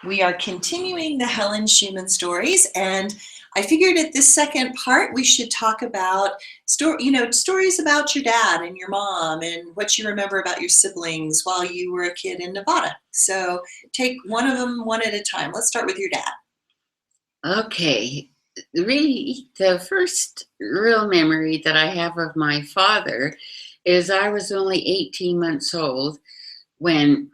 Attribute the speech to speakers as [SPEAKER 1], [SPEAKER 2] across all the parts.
[SPEAKER 1] We are continuing the Helen Schumann stories, and I figured at this second part we should talk about stories about your dad and your mom and what you remember about your siblings while you were a kid in Nevada. So take one of them one at a time. Let's start with your dad.
[SPEAKER 2] Okay, really, the first real memory that I have of my father is I was only 18 months old when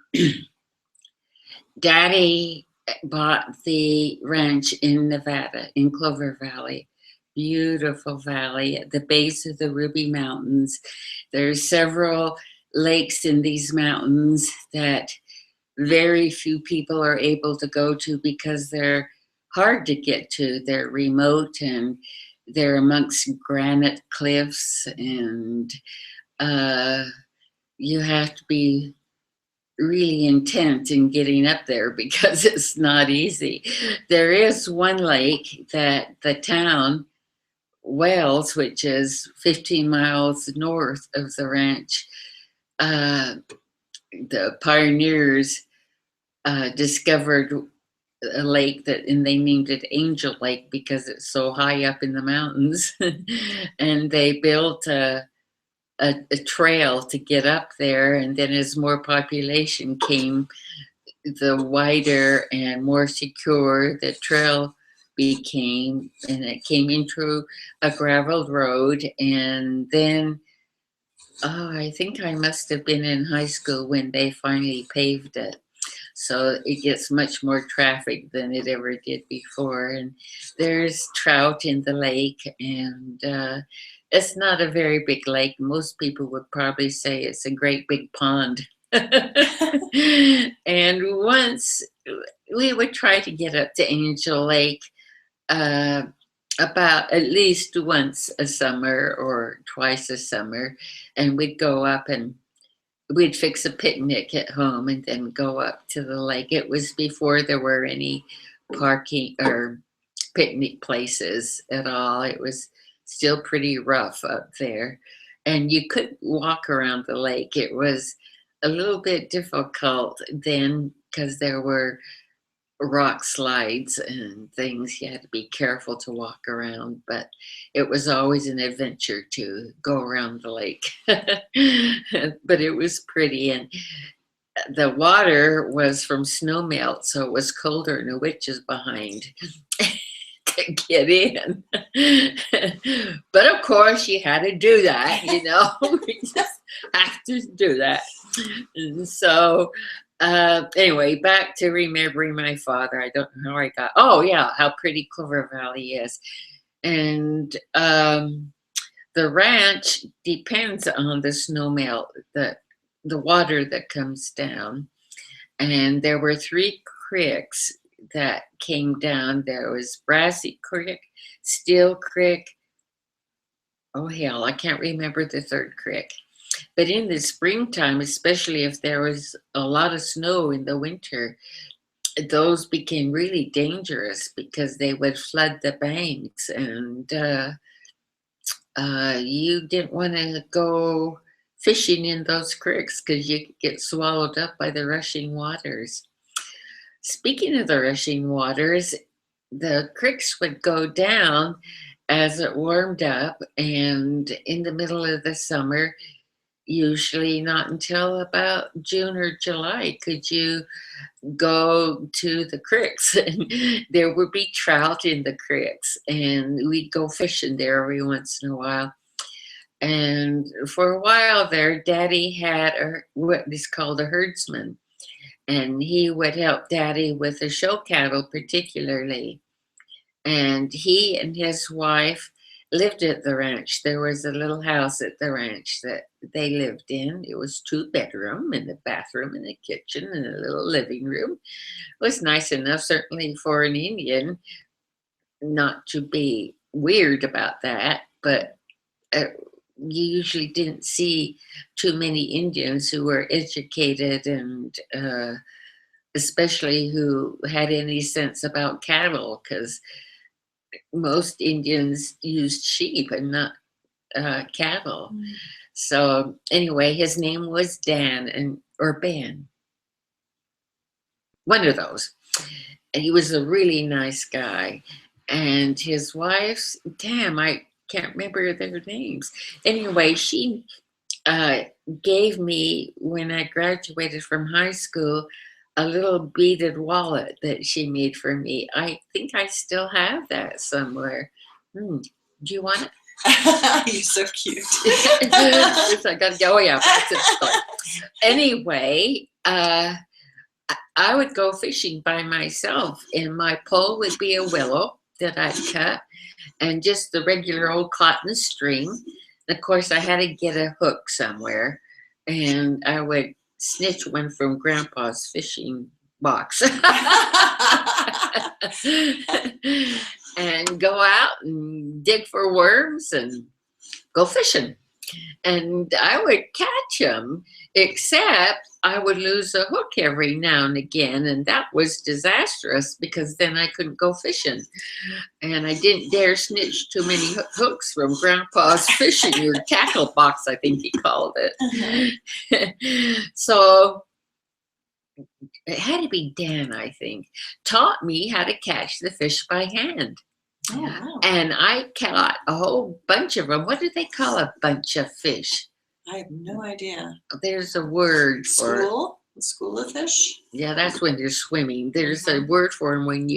[SPEAKER 2] Daddy bought the ranch in Nevada, in Clover Valley. Beautiful valley at the base of the Ruby Mountains. There's several lakes in these mountains that very few people are able to go to because they're hard to get to. They're remote and they're amongst granite cliffs, and uh, you have to be really intent in getting up there because it's not easy. There is one lake that the town, Wells, which is 15 miles north of the ranch, uh, the pioneers discovered a lake and they named it Angel Lake because it's so high up in the mountains. And they built a trail to get up there. And then as more population came, the wider and more secure the trail became, and it came into a gravel road. And then, I think I must have been in high school when they finally paved it. So it gets much more traffic than it ever did before. And there's trout in the lake, and it's not a very big lake. Most people would probably say it's a great big pond. And once we would try to get up to Angel Lake uh, about at least once a summer or twice a summer, and we'd go up and we'd fix a picnic at home and then go up to the lake. It was before there were any parking or picnic places at all. It was still pretty rough up there. And you couldn't walk around the lake. It was a little bit difficult then because there were rock slides and things. You had to be careful to walk around, but it was always an adventure to go around the lake. But it was pretty, and the water was from snow melt, so it was colder than a witch's behind to get in. But of course, you had to do that, we just have to do that. And so, anyway, back to remembering my father. I don't know how I got. Oh yeah, how pretty Clover Valley is, and the ranch depends on the snow melt, the water that comes down, and there were three creeks that came down. There was Brassy Creek, Steel Creek. Oh hell, I can't remember the third creek. But in the springtime, especially if there was a lot of snow in the winter, those became really dangerous because they would flood the banks, and you didn't want to go fishing in those creeks because you could get swallowed up by the rushing waters. Speaking of the rushing waters, the creeks would go down as it warmed up, and in the middle of the summer, usually not until about June or July, could you go to the creeks. And there would be trout in the creeks, and we'd go fishing there every once in a while. And for a while there, Daddy had what is called a herdsman, and he would help Daddy with the show cattle particularly. And he and his wife lived at the ranch. There was a little house at the ranch that they lived in. It was 2 bedroom and a bathroom and a kitchen and a little living room. It was nice enough, certainly for an Indian, not to be weird about that, but you usually didn't see too many Indians who were educated and especially who had any sense about cattle, because most Indians used sheep and not cattle. Mm. So anyway, his name was Dan or Ben, one of those. And he was a really nice guy. And his wife's, damn, I can't remember their names. Anyway, she uh, gave me, when I graduated from high school, a little beaded wallet that she made for me. I think I still have that somewhere. Do you want it?
[SPEAKER 1] You're so cute.
[SPEAKER 2] Yes, I gotta go. Oh yeah, that's it. Anyway, I would go fishing by myself, and my pole would be a willow that I'd cut, and just the regular old cotton string. And of course, I had to get a hook somewhere, and I would snitch one from Grandpa's fishing box and go out and dig for worms and go fishing. And I would catch them, except I would lose a hook every now and again, and that was disastrous because then I couldn't go fishing. And I didn't dare snitch too many hooks from Grandpa's fishing or tackle box, I think he called it. So it had to be Dan, I think, taught me how to catch the fish by hand.
[SPEAKER 1] Oh, wow.
[SPEAKER 2] And I caught a whole bunch of them. What do they call a bunch of fish?
[SPEAKER 1] I have no idea.
[SPEAKER 2] There's a word for
[SPEAKER 1] School? A school of fish?
[SPEAKER 2] Yeah, that's when you're swimming. There's a word for them when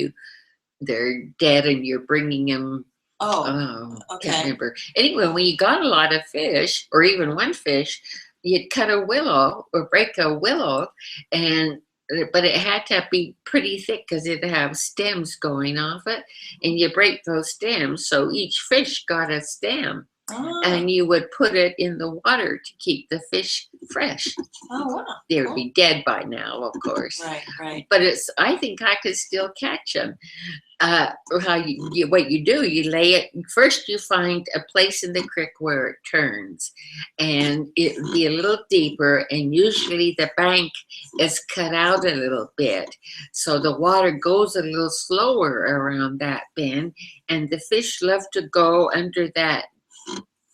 [SPEAKER 2] they're dead and you're bringing them.
[SPEAKER 1] Oh, okay.
[SPEAKER 2] Can't remember. Anyway, when you got a lot of fish, or even one fish, you'd cut a willow or break a willow, but it had to be pretty thick because it'd have stems going off it, and you break those stems, so each fish got a stem.
[SPEAKER 1] Oh.
[SPEAKER 2] And you would put it in the water to keep the fish fresh.
[SPEAKER 1] Oh, wow.
[SPEAKER 2] They would be dead by now, of course.
[SPEAKER 1] Right.
[SPEAKER 2] But I think I could still catch them. What you do, you lay it, first you find a place in the creek where it turns. And it would be a little deeper, and usually the bank is cut out a little bit. So the water goes a little slower around that bend, and the fish love to go under that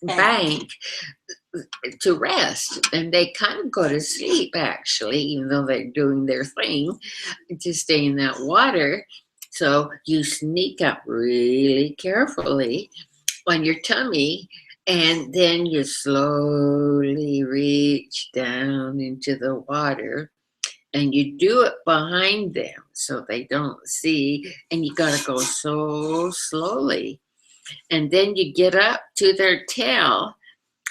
[SPEAKER 2] bank to rest, and they kind of go to sleep actually, even though they're doing their thing to stay in that water. So you sneak up really carefully on your tummy, and then you slowly reach down into the water, and you do it behind them so they don't see, and you got to go so slowly. And then you get up to their tail,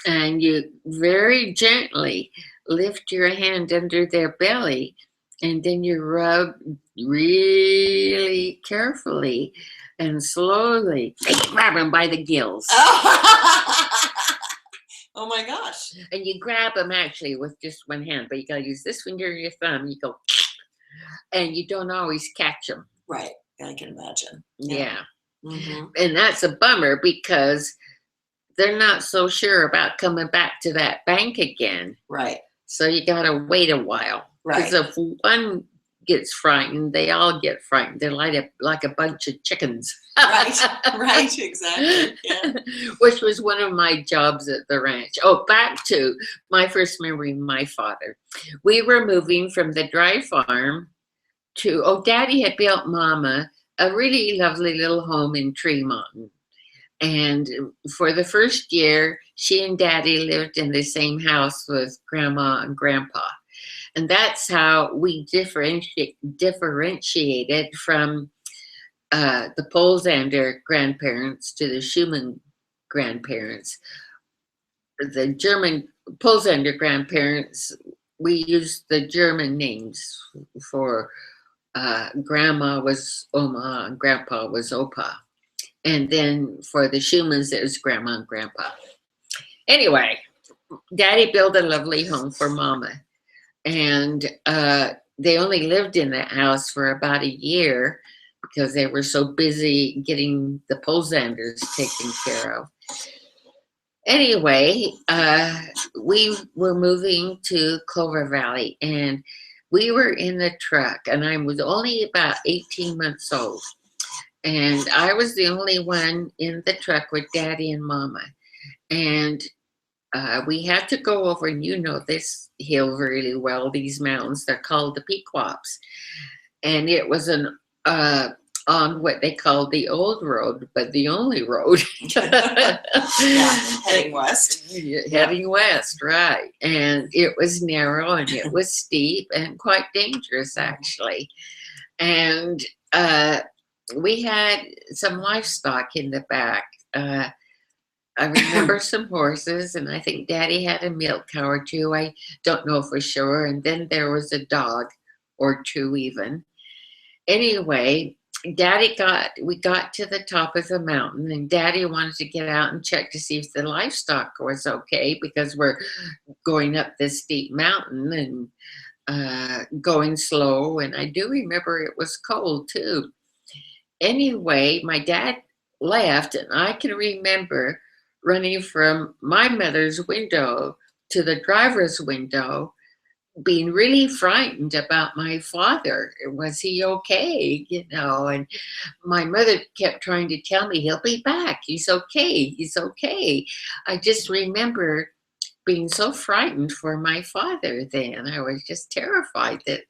[SPEAKER 2] and you very gently lift your hand under their belly, and then you rub really carefully and slowly. Grab them by the gills.
[SPEAKER 1] Oh my gosh.
[SPEAKER 2] And you grab them actually with just one hand, but you got to use this finger and your thumb. You go, and you don't always catch them.
[SPEAKER 1] Right. I can imagine.
[SPEAKER 2] Yeah.
[SPEAKER 1] Mm-hmm.
[SPEAKER 2] And that's a bummer because they're not so sure about coming back to that bank again.
[SPEAKER 1] Right.
[SPEAKER 2] So you got to wait a while.
[SPEAKER 1] Right.
[SPEAKER 2] Because if one gets frightened, they all get frightened. They're like a bunch of chickens.
[SPEAKER 1] Right, exactly. Yeah.
[SPEAKER 2] Which was one of my jobs at the ranch. Oh, back to my first memory of my father. We were moving from the dry farm Daddy had built Mama a really lovely little home in Tremont. And for the first year, she and Daddy lived in the same house with Grandma and Grandpa. And that's how we differentiated from the Polzander grandparents to the Schumann grandparents. The German Polzander grandparents, we used the German names for Grandma was Oma and Grandpa was Opa. And then for the Schumanns, it was Grandma and Grandpa. Anyway, Daddy built a lovely home for Mama. And they only lived in that house for about a year because they were so busy getting the Polzanders taken care of. Anyway, we were moving to Clover Valley, and we were in the truck, and I was only about 18 months old. And I was the only one in the truck with Daddy and Mama. And we had to go over, and you know this hill really well, these mountains, they're called the Pequops. and it was an on what they called the old road, but the only road.
[SPEAKER 1] Yeah, heading west.
[SPEAKER 2] Heading west, right. And it was narrow and it was steep and quite dangerous, actually. And we had some livestock in the back. I remember some horses, and I think Daddy had a milk cow or two. I don't know for sure. And then there was a dog or two, even. Anyway, we got to the top of the mountain, and Daddy wanted to get out and check to see if the livestock was okay, because we're going up this steep mountain and going slow. And I do remember it was cold too. Anyway, my dad left, and I can remember running from my mother's window to the driver's window, being really frightened about my father. Was he okay? And my mother kept trying to tell me, he'll be back. He's okay. He's okay. I just remember being so frightened for my father then. I was just terrified that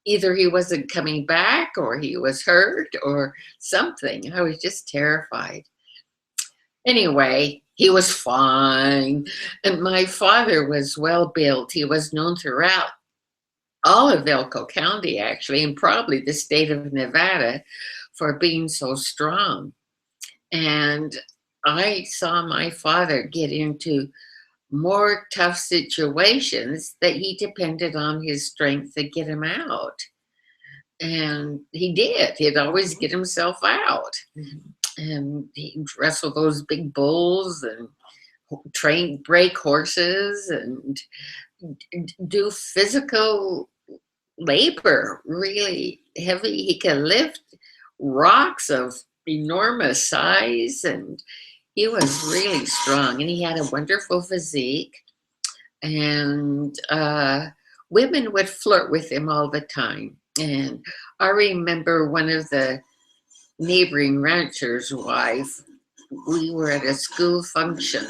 [SPEAKER 2] either he wasn't coming back or he was hurt or something. I was just terrified. Anyway, he was fine. And my father was well built. He was known throughout all of Elko County, actually, and probably the state of Nevada, for being so strong. And I saw my father get into more tough situations that he depended on his strength to get him out. And he did. He'd always get himself out. And he'd wrestle those big bulls and break horses and do physical labor, really heavy. He could lift rocks of enormous size, and he was really strong, and he had a wonderful physique. And women would flirt with him all the time. And I remember one of the neighboring rancher's wife, we were at a school function,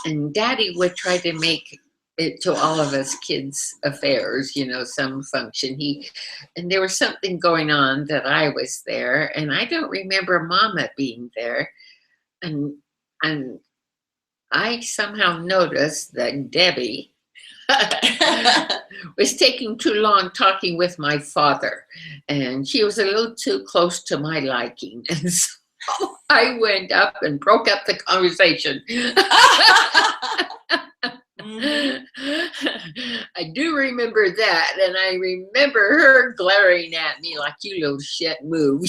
[SPEAKER 2] and Daddy would try to make it to all of us kids' affairs, some function. And there was something going on that I was there, and I don't remember Mama being there. And I somehow noticed that Debbie was taking too long talking with my father, and she was a little too close to my liking. And so I went up and broke up the conversation. I do remember that, and I remember her glaring at me like, "You little shit, move,"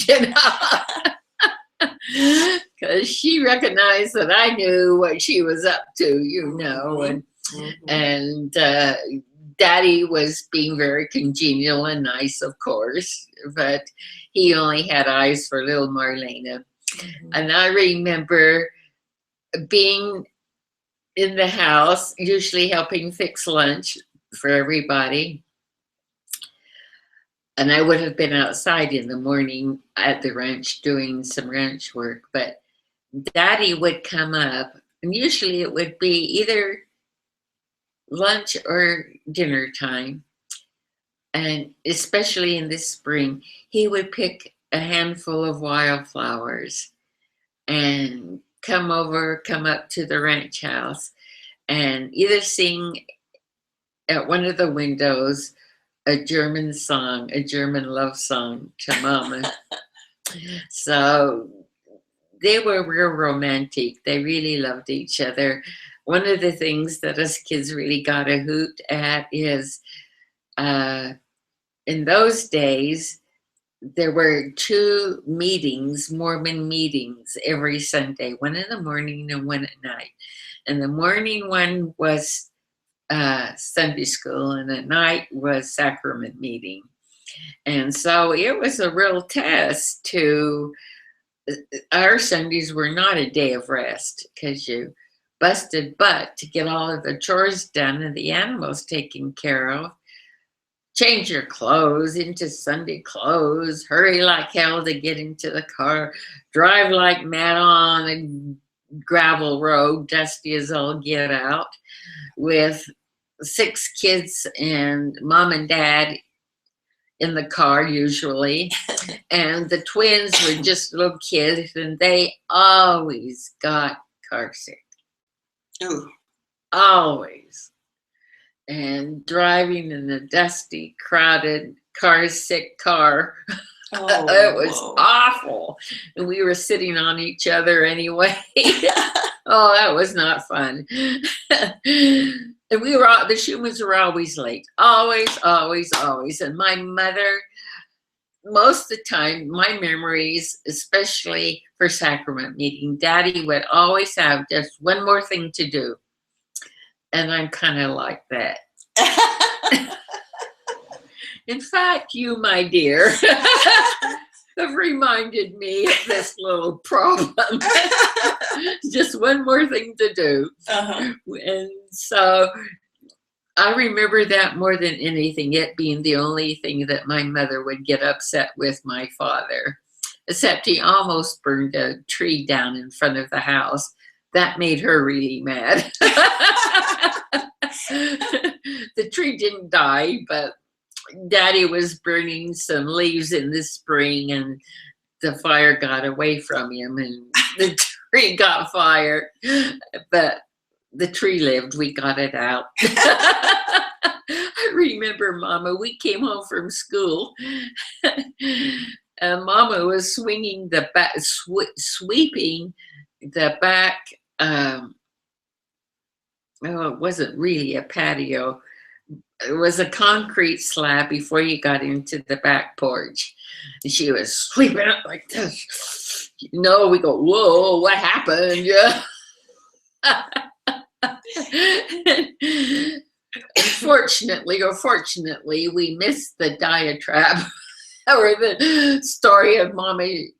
[SPEAKER 2] because she recognized that I knew what she was up to, and Daddy was being very congenial and nice, of course, but he only had eyes for little Marlena. And I remember being in the house, usually helping fix lunch for everybody. And I would have been outside in the morning at the ranch doing some ranch work, but Daddy would come up, and usually it would be either lunch or dinner time. And especially in the spring, he would pick a handful of wildflowers and come up to the ranch house and either sing at one of the windows a German song, a German love song to Mama. So they were real romantic. They really loved each other. One of the things that us kids really got a hoot at is in those days, there were 2 meetings, Mormon meetings, every Sunday, one in the morning and one at night. And the morning one was Sunday school, and at night was sacrament meeting. And so it was a real test to, our Sundays were not a day of rest, because you busted butt to get all of the chores done and the animals taken care of. Change your clothes into Sunday clothes, hurry like hell to get into the car, drive like mad on a gravel road, dusty as all get out, with 6 kids and Mom and Dad in the car usually. And the twins were just little kids, and they always got car sick.
[SPEAKER 1] Ooh.
[SPEAKER 2] Always. And driving in a dusty, crowded, car sick car.
[SPEAKER 1] Oh,
[SPEAKER 2] it was
[SPEAKER 1] whoa.
[SPEAKER 2] awful. And we were sitting on each other anyway. Oh, that was not fun. And we were all, the Schumanns were always late. Always, always, always. And my mother, most of the time, my memories, especially for sacrament meeting, Daddy would always have just one more thing to do. And I'm kind of like that. In fact, you, my dear, have reminded me of this little problem. Just one more thing to do.
[SPEAKER 1] Uh-huh.
[SPEAKER 2] And so I remember that more than anything, it being the only thing that my mother would get upset with my father. Except he almost burned a tree down in front of the house. That made her really mad. The tree didn't die, but Daddy was burning some leaves in the spring, and the fire got away from him, and the tree got fired. But the tree lived. We got it out. I remember, Mama, we came home from school, and Mama was swinging the back, sweeping the back. It wasn't really a patio. It was a concrete slab before you got into the back porch. And she was sweeping it like this. We go, whoa, what happened? Yeah. Fortunately, we missed the diatribe or the story of Mommy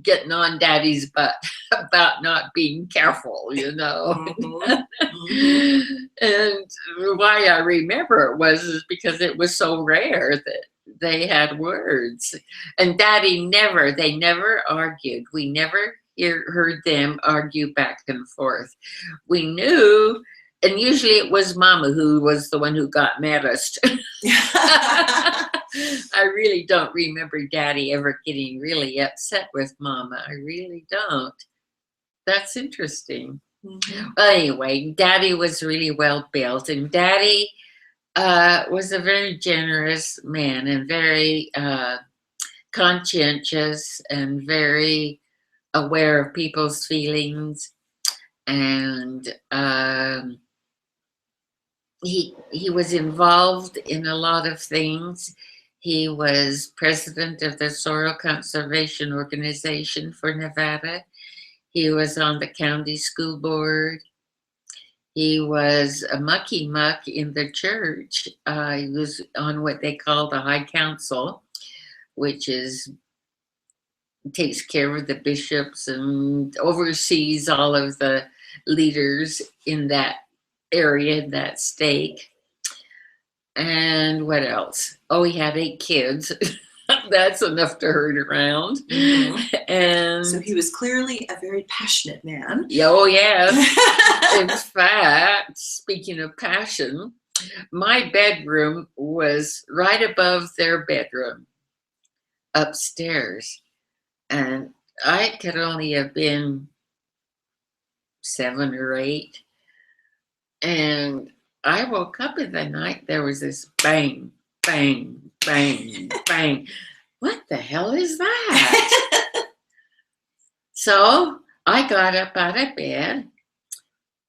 [SPEAKER 2] getting on Daddy's butt about not being careful,
[SPEAKER 1] Mm-hmm. Mm-hmm.
[SPEAKER 2] And why I remember it is because it was so rare that they had words. And Daddy they never argued. We never heard them argue back and forth. We knew, and usually it was Mama who was the one who got maddest. I really don't remember Daddy ever getting really upset with Mama. I really don't. That's interesting.
[SPEAKER 1] Mm-hmm.
[SPEAKER 2] Anyway, Daddy was really well built, and Daddy was a very generous man and very conscientious and very aware of people's feelings. And he was involved in a lot of things. He was president of the Soil Conservation Organization for Nevada. He was on the county school board. He was a mucky muck in the church. He was on what they call the High Council, which takes care of the bishops and oversees all of the leaders in that area, in that state. And what else? Oh, he had 8 kids. That's enough to herd around.
[SPEAKER 1] Mm-hmm.
[SPEAKER 2] And
[SPEAKER 1] so he was clearly a very passionate man.
[SPEAKER 2] Oh, yes. In fact, speaking of passion, my bedroom was right above their bedroom upstairs. And I could only have been 7 or 8. And I woke up in the night, there was this bang, bang, bang, bang. What the hell is that? So I got up out of bed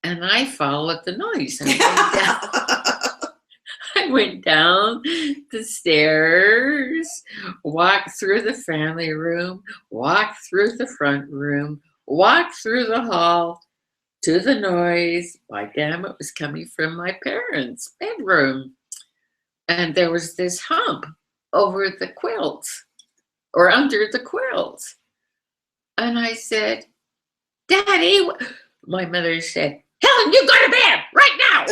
[SPEAKER 2] and I followed the noise. I went down the stairs, walked through the family room, walked through the front room, walked through the hall to the noise. By damn, it was coming from my parents' bedroom. And there was this hump over the quilt or under the quilt. And I said, Daddy, my mother said, Helen, you go to bed right now.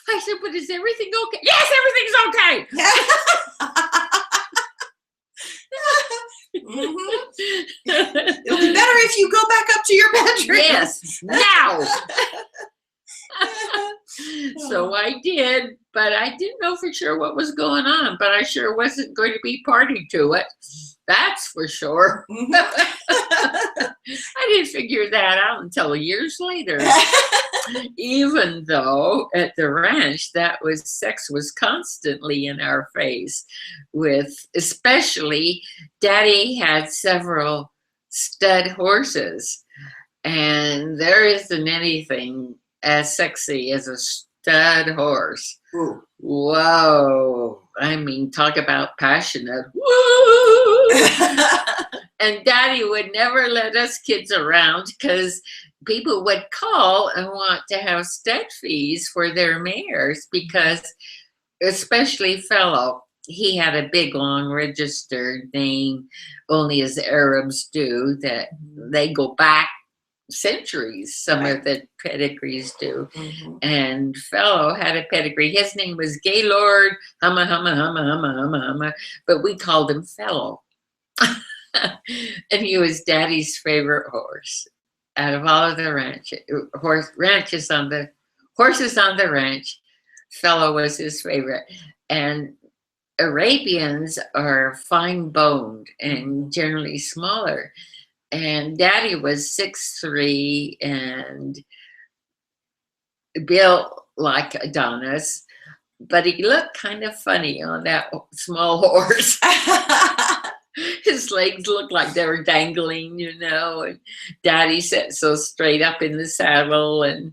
[SPEAKER 2] I said, but is everything okay? Yes, everything's okay.
[SPEAKER 1] Mm-hmm. It'll be better if you go back up to your bedroom.
[SPEAKER 2] Yes, now. So I did, but I didn't know for sure what was going on, but I sure wasn't going to be party to it. That's for sure. I didn't figure that out until years later. Even though at the ranch sex was constantly in our face, with especially Daddy had several stud horses, and there isn't anything as sexy as a stud horse.
[SPEAKER 1] Ooh.
[SPEAKER 2] Whoa. I mean, talk about passionate. Woo! And Daddy would never let us kids around because people would call and want to have stud fees for their mares, because especially Fellow, he had a big long registered name, only as Arabs do, that they go back centuries, some of the pedigrees do. And Fellow had a pedigree. His name was Gaylord Humma Humma Humma Humma Humma Humma, but we called him Fellow. And he was Daddy's favorite horse out of all of the horses on the ranch. Fellow was his favorite. And Arabians are fine boned and generally smaller. And Daddy was 6'3" and built like Adonis, but he looked kind of funny on that small horse. His legs looked like they were dangling, and Daddy sat so straight up in the saddle.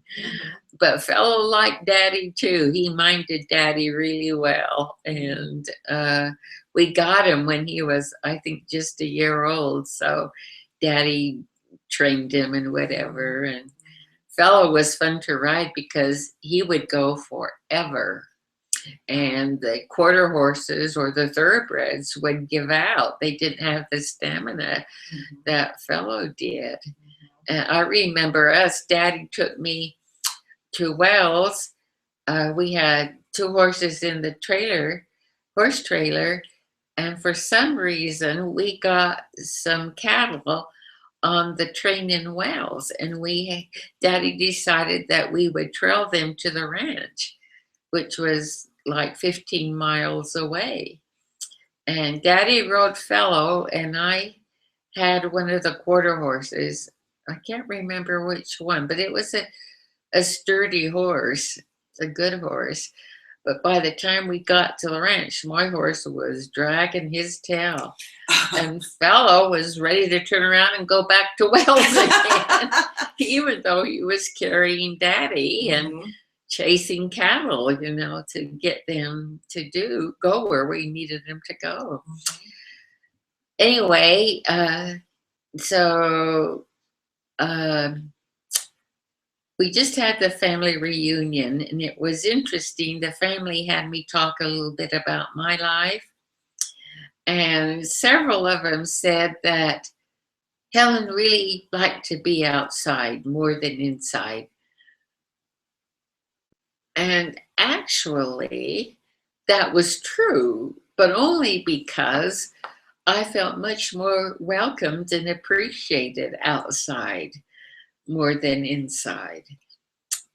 [SPEAKER 2] But Fellow liked Daddy too. He minded Daddy really well. And we got him when he was, I think, just a year old. So Daddy trained him and whatever. And Fellow was fun to ride because he would go forever. And the quarter horses or the thoroughbreds would give out. They didn't have the stamina that Fellow did. And I remember Daddy took me to Wells. We had 2 horses in the horse trailer. And for some reason, we got some cattle on the train in Wells. And Daddy decided that we would trail them to the ranch, which was like 15 miles away. And Daddy rode Fellow, and I had one of the quarter horses. I can't remember which one, but it was a sturdy horse, a good horse. But by the time we got to the ranch, my horse was dragging his tail, and Fellow was ready to turn around and go back to Wells again, even though he was carrying Daddy and chasing cattle, to get them to go where we needed them to go. Anyway, so we just had the family reunion, and it was interesting. The family had me talk a little bit about my life, and several of them said that Helen really liked to be outside more than inside. And actually, that was true, but only because I felt much more welcomed and appreciated outside more than inside.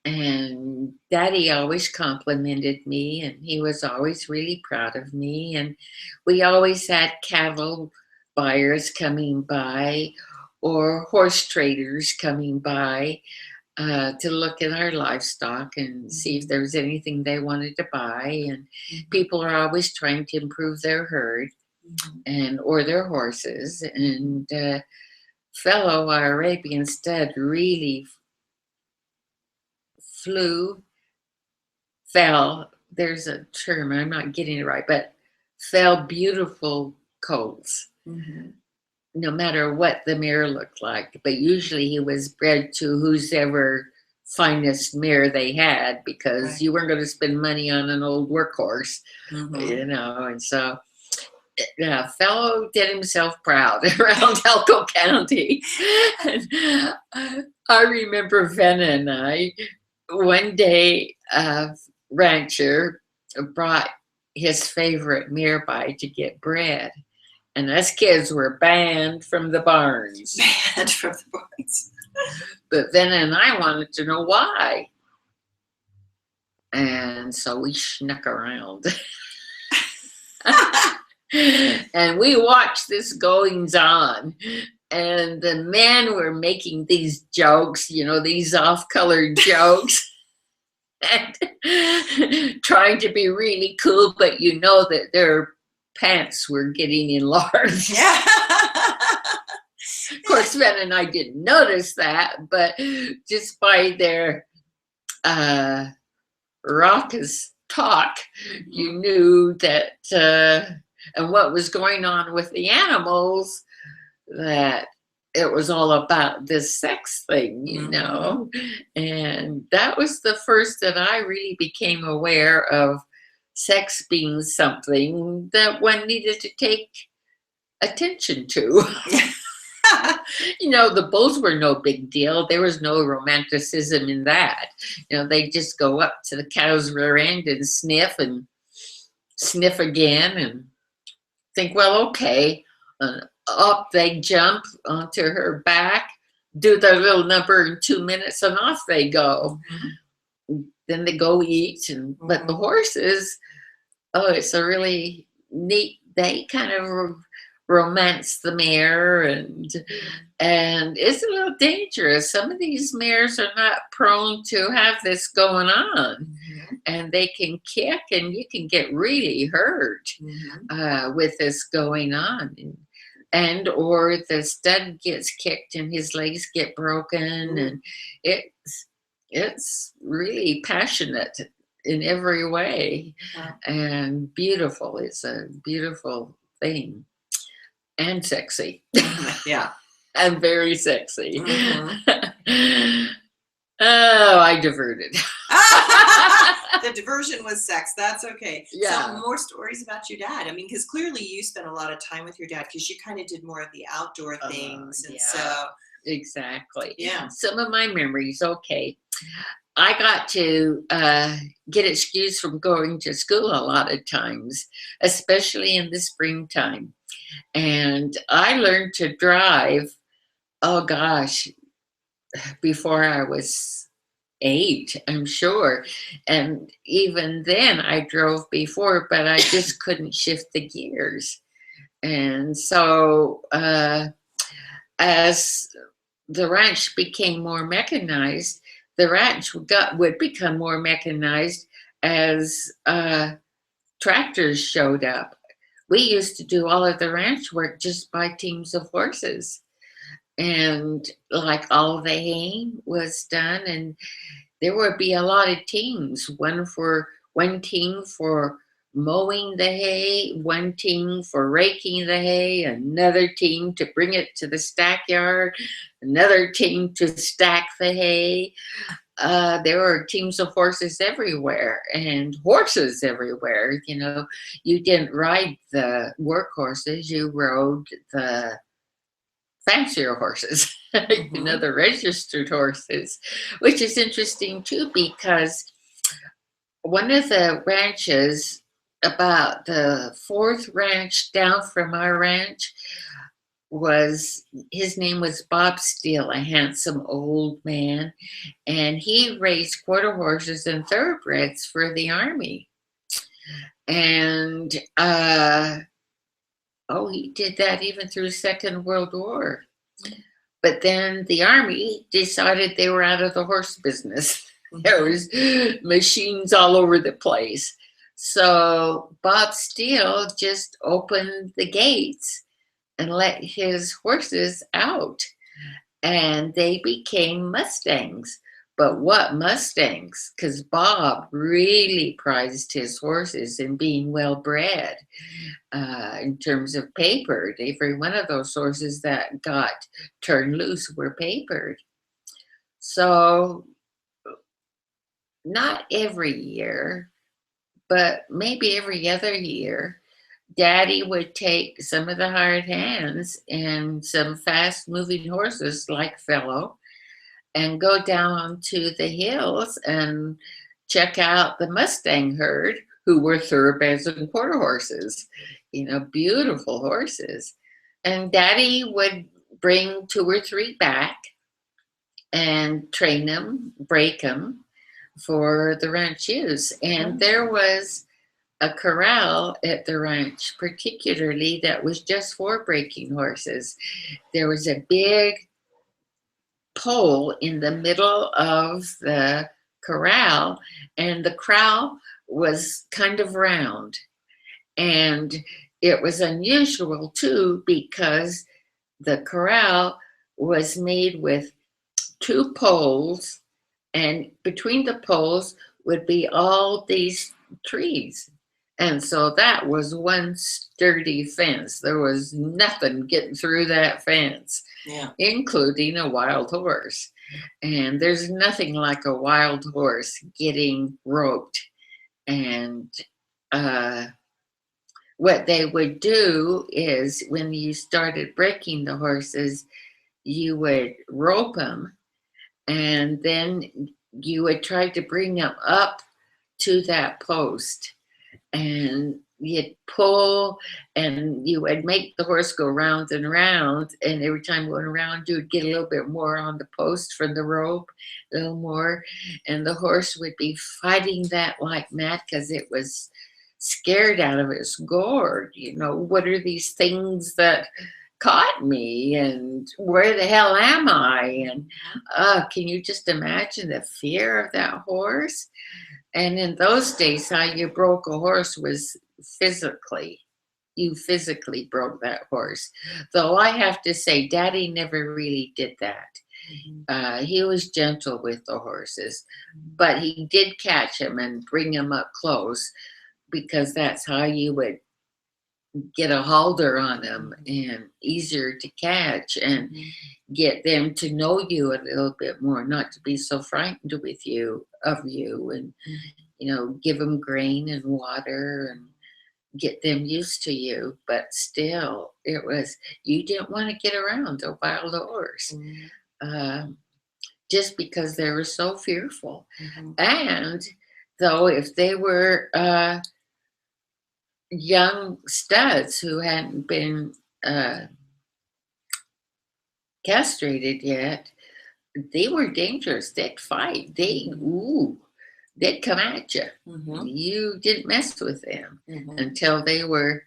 [SPEAKER 2] And Daddy always complimented me, and he was always really proud of me. And we always had cattle buyers coming by or horse traders coming by to look at our livestock and see if there was anything they wanted to buy. And people are always trying to improve their herd or their horses. And Fellow, our Arabian stud, really fell, there's a term, I'm not getting it right, but fell beautiful colts. No matter what the mare looked like. But usually he was bred to whoever finest mare they had, because you weren't going to spend money on an old workhorse, and so Fellow did himself proud around Elko County. And I remember Venna and I, one day, a rancher brought his favorite mare by to get bred. And us kids were banned from the barns.
[SPEAKER 1] Banned from the barns.
[SPEAKER 2] But Venna and I wanted to know why. And so we snuck around. And we watched this goings on. And the men were making these jokes, these off-colored jokes, and trying to be really cool, but that their pants were getting enlarged.
[SPEAKER 1] Yeah.
[SPEAKER 2] Of course, Ben and I didn't notice that, but just by their raucous talk, you knew that, and what was going on with the animals, that it was all about this sex thing, and that was the first that I really became aware of sex being something that one needed to take attention to. The bulls were no big deal. There was no romanticism in that. They just go up to the cow's rear end and sniff again and think, well, okay. Up they jump onto her back, do their little number in 2 minutes, and off they go. Then they go eat. But the horses, it's a really neat, they kind of romance the mare, and it's a little dangerous. Some of these mares are not prone to have this going on, and they can kick, and you can get really hurt with this going on, or the stud gets kicked and his legs get broken, and it's really passionate in every way, and beautiful. It's a beautiful thing. And sexy.
[SPEAKER 1] Yeah.
[SPEAKER 2] And very sexy. Oh, I diverted.
[SPEAKER 1] The diversion was sex. That's okay.
[SPEAKER 2] Yeah.
[SPEAKER 1] So more stories about your dad. I mean, because clearly you spent a lot of time with your dad, because you kind of did more of the outdoor things. And so.
[SPEAKER 2] Exactly.
[SPEAKER 1] Yeah.
[SPEAKER 2] Some of my memories, okay. I got to get excused from going to school a lot of times, especially in the springtime. And I learned to drive, oh gosh, before I was 8, I'm sure. And even then I drove before, but I just couldn't shift the gears. And so as the ranch became more mechanized, the ranch would become more mechanized as tractors showed up. We used to do all of the ranch work just by teams of horses. And like all of the haying was done, and there would be a lot of teams, one team for mowing the hay, one team for raking the hay, another team to bring it to the stack yard, another team to stack the hay. There were teams of horses everywhere, and horses everywhere. You didn't ride the workhorses, you rode the fancier horses, the registered horses, which is interesting too, because one of the ranches, about the 4th ranch down from our ranch, his name was Bob Steele, a handsome old man, and he raised quarter horses and thoroughbreds for the Army. And he did that even through Second World War. But then the Army decided they were out of the horse business. There was machines all over the place. So Bob Steele just opened the gates and let his horses out, and they became Mustangs. But what Mustangs? Because Bob really prized his horses and being well bred in terms of papered. Every one of those horses that got turned loose were papered. So not every year, but maybe every other year, Daddy would take some of the hired hands and some fast-moving horses like Fellow and go down to the hills and check out the Mustang herd, who were thoroughbreds and quarter horses, beautiful horses. And Daddy would bring 2 or 3 back and train them, break them, for the ranch use. And there was a corral at the ranch, particularly that was just for breaking horses. There was a big pole in the middle of the corral, and the corral was kind of round. And it was unusual too because the corral was made with two poles, and between the poles would be all these trees. And so that was one sturdy fence. There was nothing getting through that fence,
[SPEAKER 1] Yeah.
[SPEAKER 2] including a wild horse. And there's nothing like a wild horse getting roped. And uh, what they would do is when you started breaking the horses, you would rope them, and then you would try to bring them up to that post, and you'd pull, and you would make the horse go round and round, and every time you went around you would get a little bit more on the post from the rope, a little more, and the horse would be fighting that like mad because it was scared out of its gourd. What are these things that caught me, and where the hell am I? And can you just imagine the fear of that horse? And in those days, how you broke a horse was physically. You physically broke that horse. Though I have to say, Daddy never really did that. He was gentle with the horses, but he did catch him and bring him up close because that's how you would get a halter on them and easier to catch and get them to know you a little bit more, not to be so frightened with you of you, and give them grain and water and get them used to you. But still, it was, you didn't want to get around a wild horse, just because they were so fearful. And though if they were young studs who hadn't been castrated yet, they were dangerous. They'd fight. They'd come at you. You didn't mess with them until they were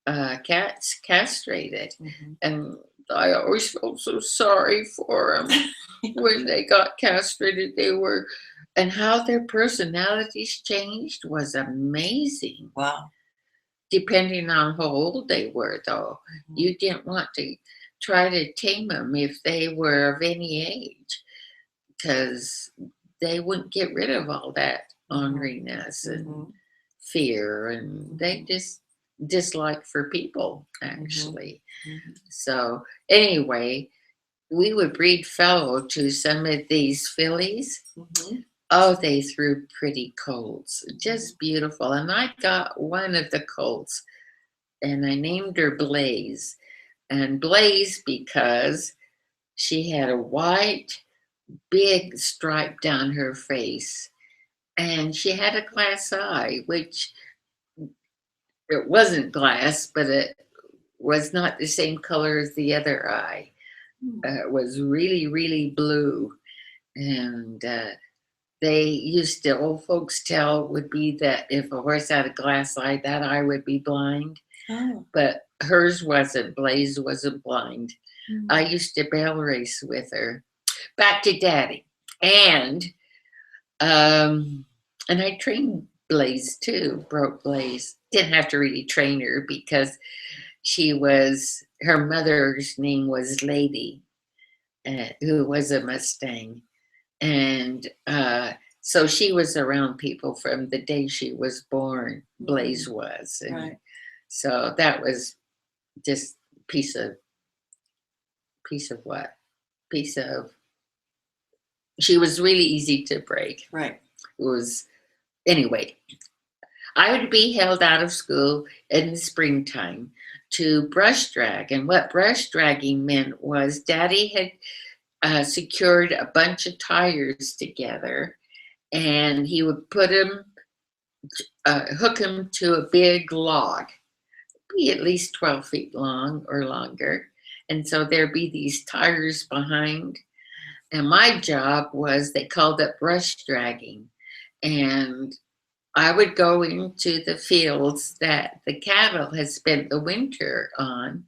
[SPEAKER 2] castrated. And I always felt so sorry for them when they got castrated. And how their personalities changed was amazing.
[SPEAKER 1] Wow.
[SPEAKER 2] Depending on how old they were, though. You didn't want to try to tame them if they were of any age, because they wouldn't get rid of all that orneriness and fear, and they just dislike for people, actually. So anyway, we would breed fallow to some of these fillies. Oh, they threw pretty colts, just beautiful. And I got one of the colts, and I named her Blaze. And Blaze because she had a white, big stripe down her face. And she had a glass eye, which it wasn't glass, but it was not the same color as the other eye. It was really, really blue. And old folks tell would be that if a horse had a glass eye, that eye would be blind. But hers wasn't. Blaze wasn't blind. I used to barrel race with her. Back to Daddy. And I trained Blaze too, broke Blaze. Didn't have to really train her because her mother's name was Lady, who was a Mustang. And so she was around people from the day she was born, Blaze was. And so that was just piece of what? She was really easy to break.
[SPEAKER 1] Right.
[SPEAKER 2] It was, anyway, I would be held out of school in the springtime to brush drag. And what brush dragging meant was Daddy had secured a bunch of tires together, and he would put them, hook them to a big log, be at least 12 feet long or longer. And so there'd be these tires behind. And my job was, they called it brush dragging. And I would go into the fields that the cattle had spent the winter on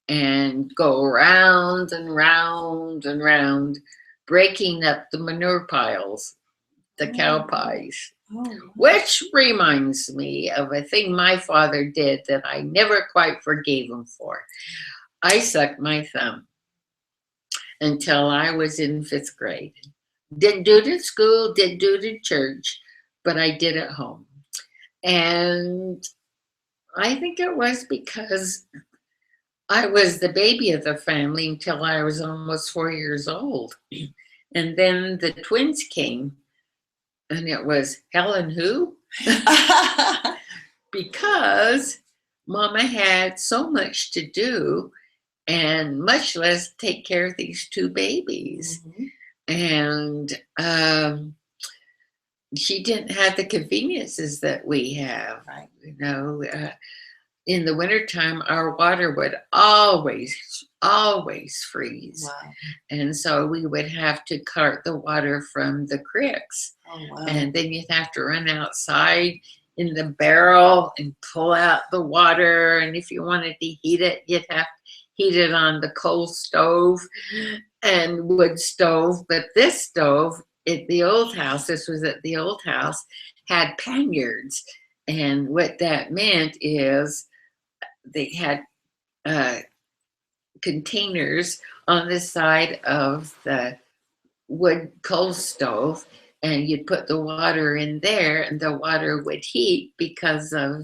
[SPEAKER 2] and go round and round and round, breaking up the manure piles, the cow pies.
[SPEAKER 1] Oh.
[SPEAKER 2] Which reminds me of a thing my father did that I never quite forgave him for. I sucked my thumb until I was in 5th grade. Didn't do it at school, didn't do it at church, but I did at home. And I think it was because I was the baby of the family until I was almost 4 years old. And then the twins came, and it was Helen who? Because Mama had so much to do and much less take care of these 2 babies. And she didn't have the conveniences that we have.
[SPEAKER 1] Right.
[SPEAKER 2] You know, in the wintertime, our water would always freeze.
[SPEAKER 1] Wow.
[SPEAKER 2] And so we would have to cart the water from the creeks.
[SPEAKER 1] Oh, wow.
[SPEAKER 2] And then you'd have to run outside in the barrel and pull out the water. And if you wanted to heat it, you'd have to heat it on the coal stove and wood stove. But this stove at the old house, this was at the old house, had paniards. And what that meant is they had containers on the side of the wood coal stove, and you'd put the water in there, and the water would heat because of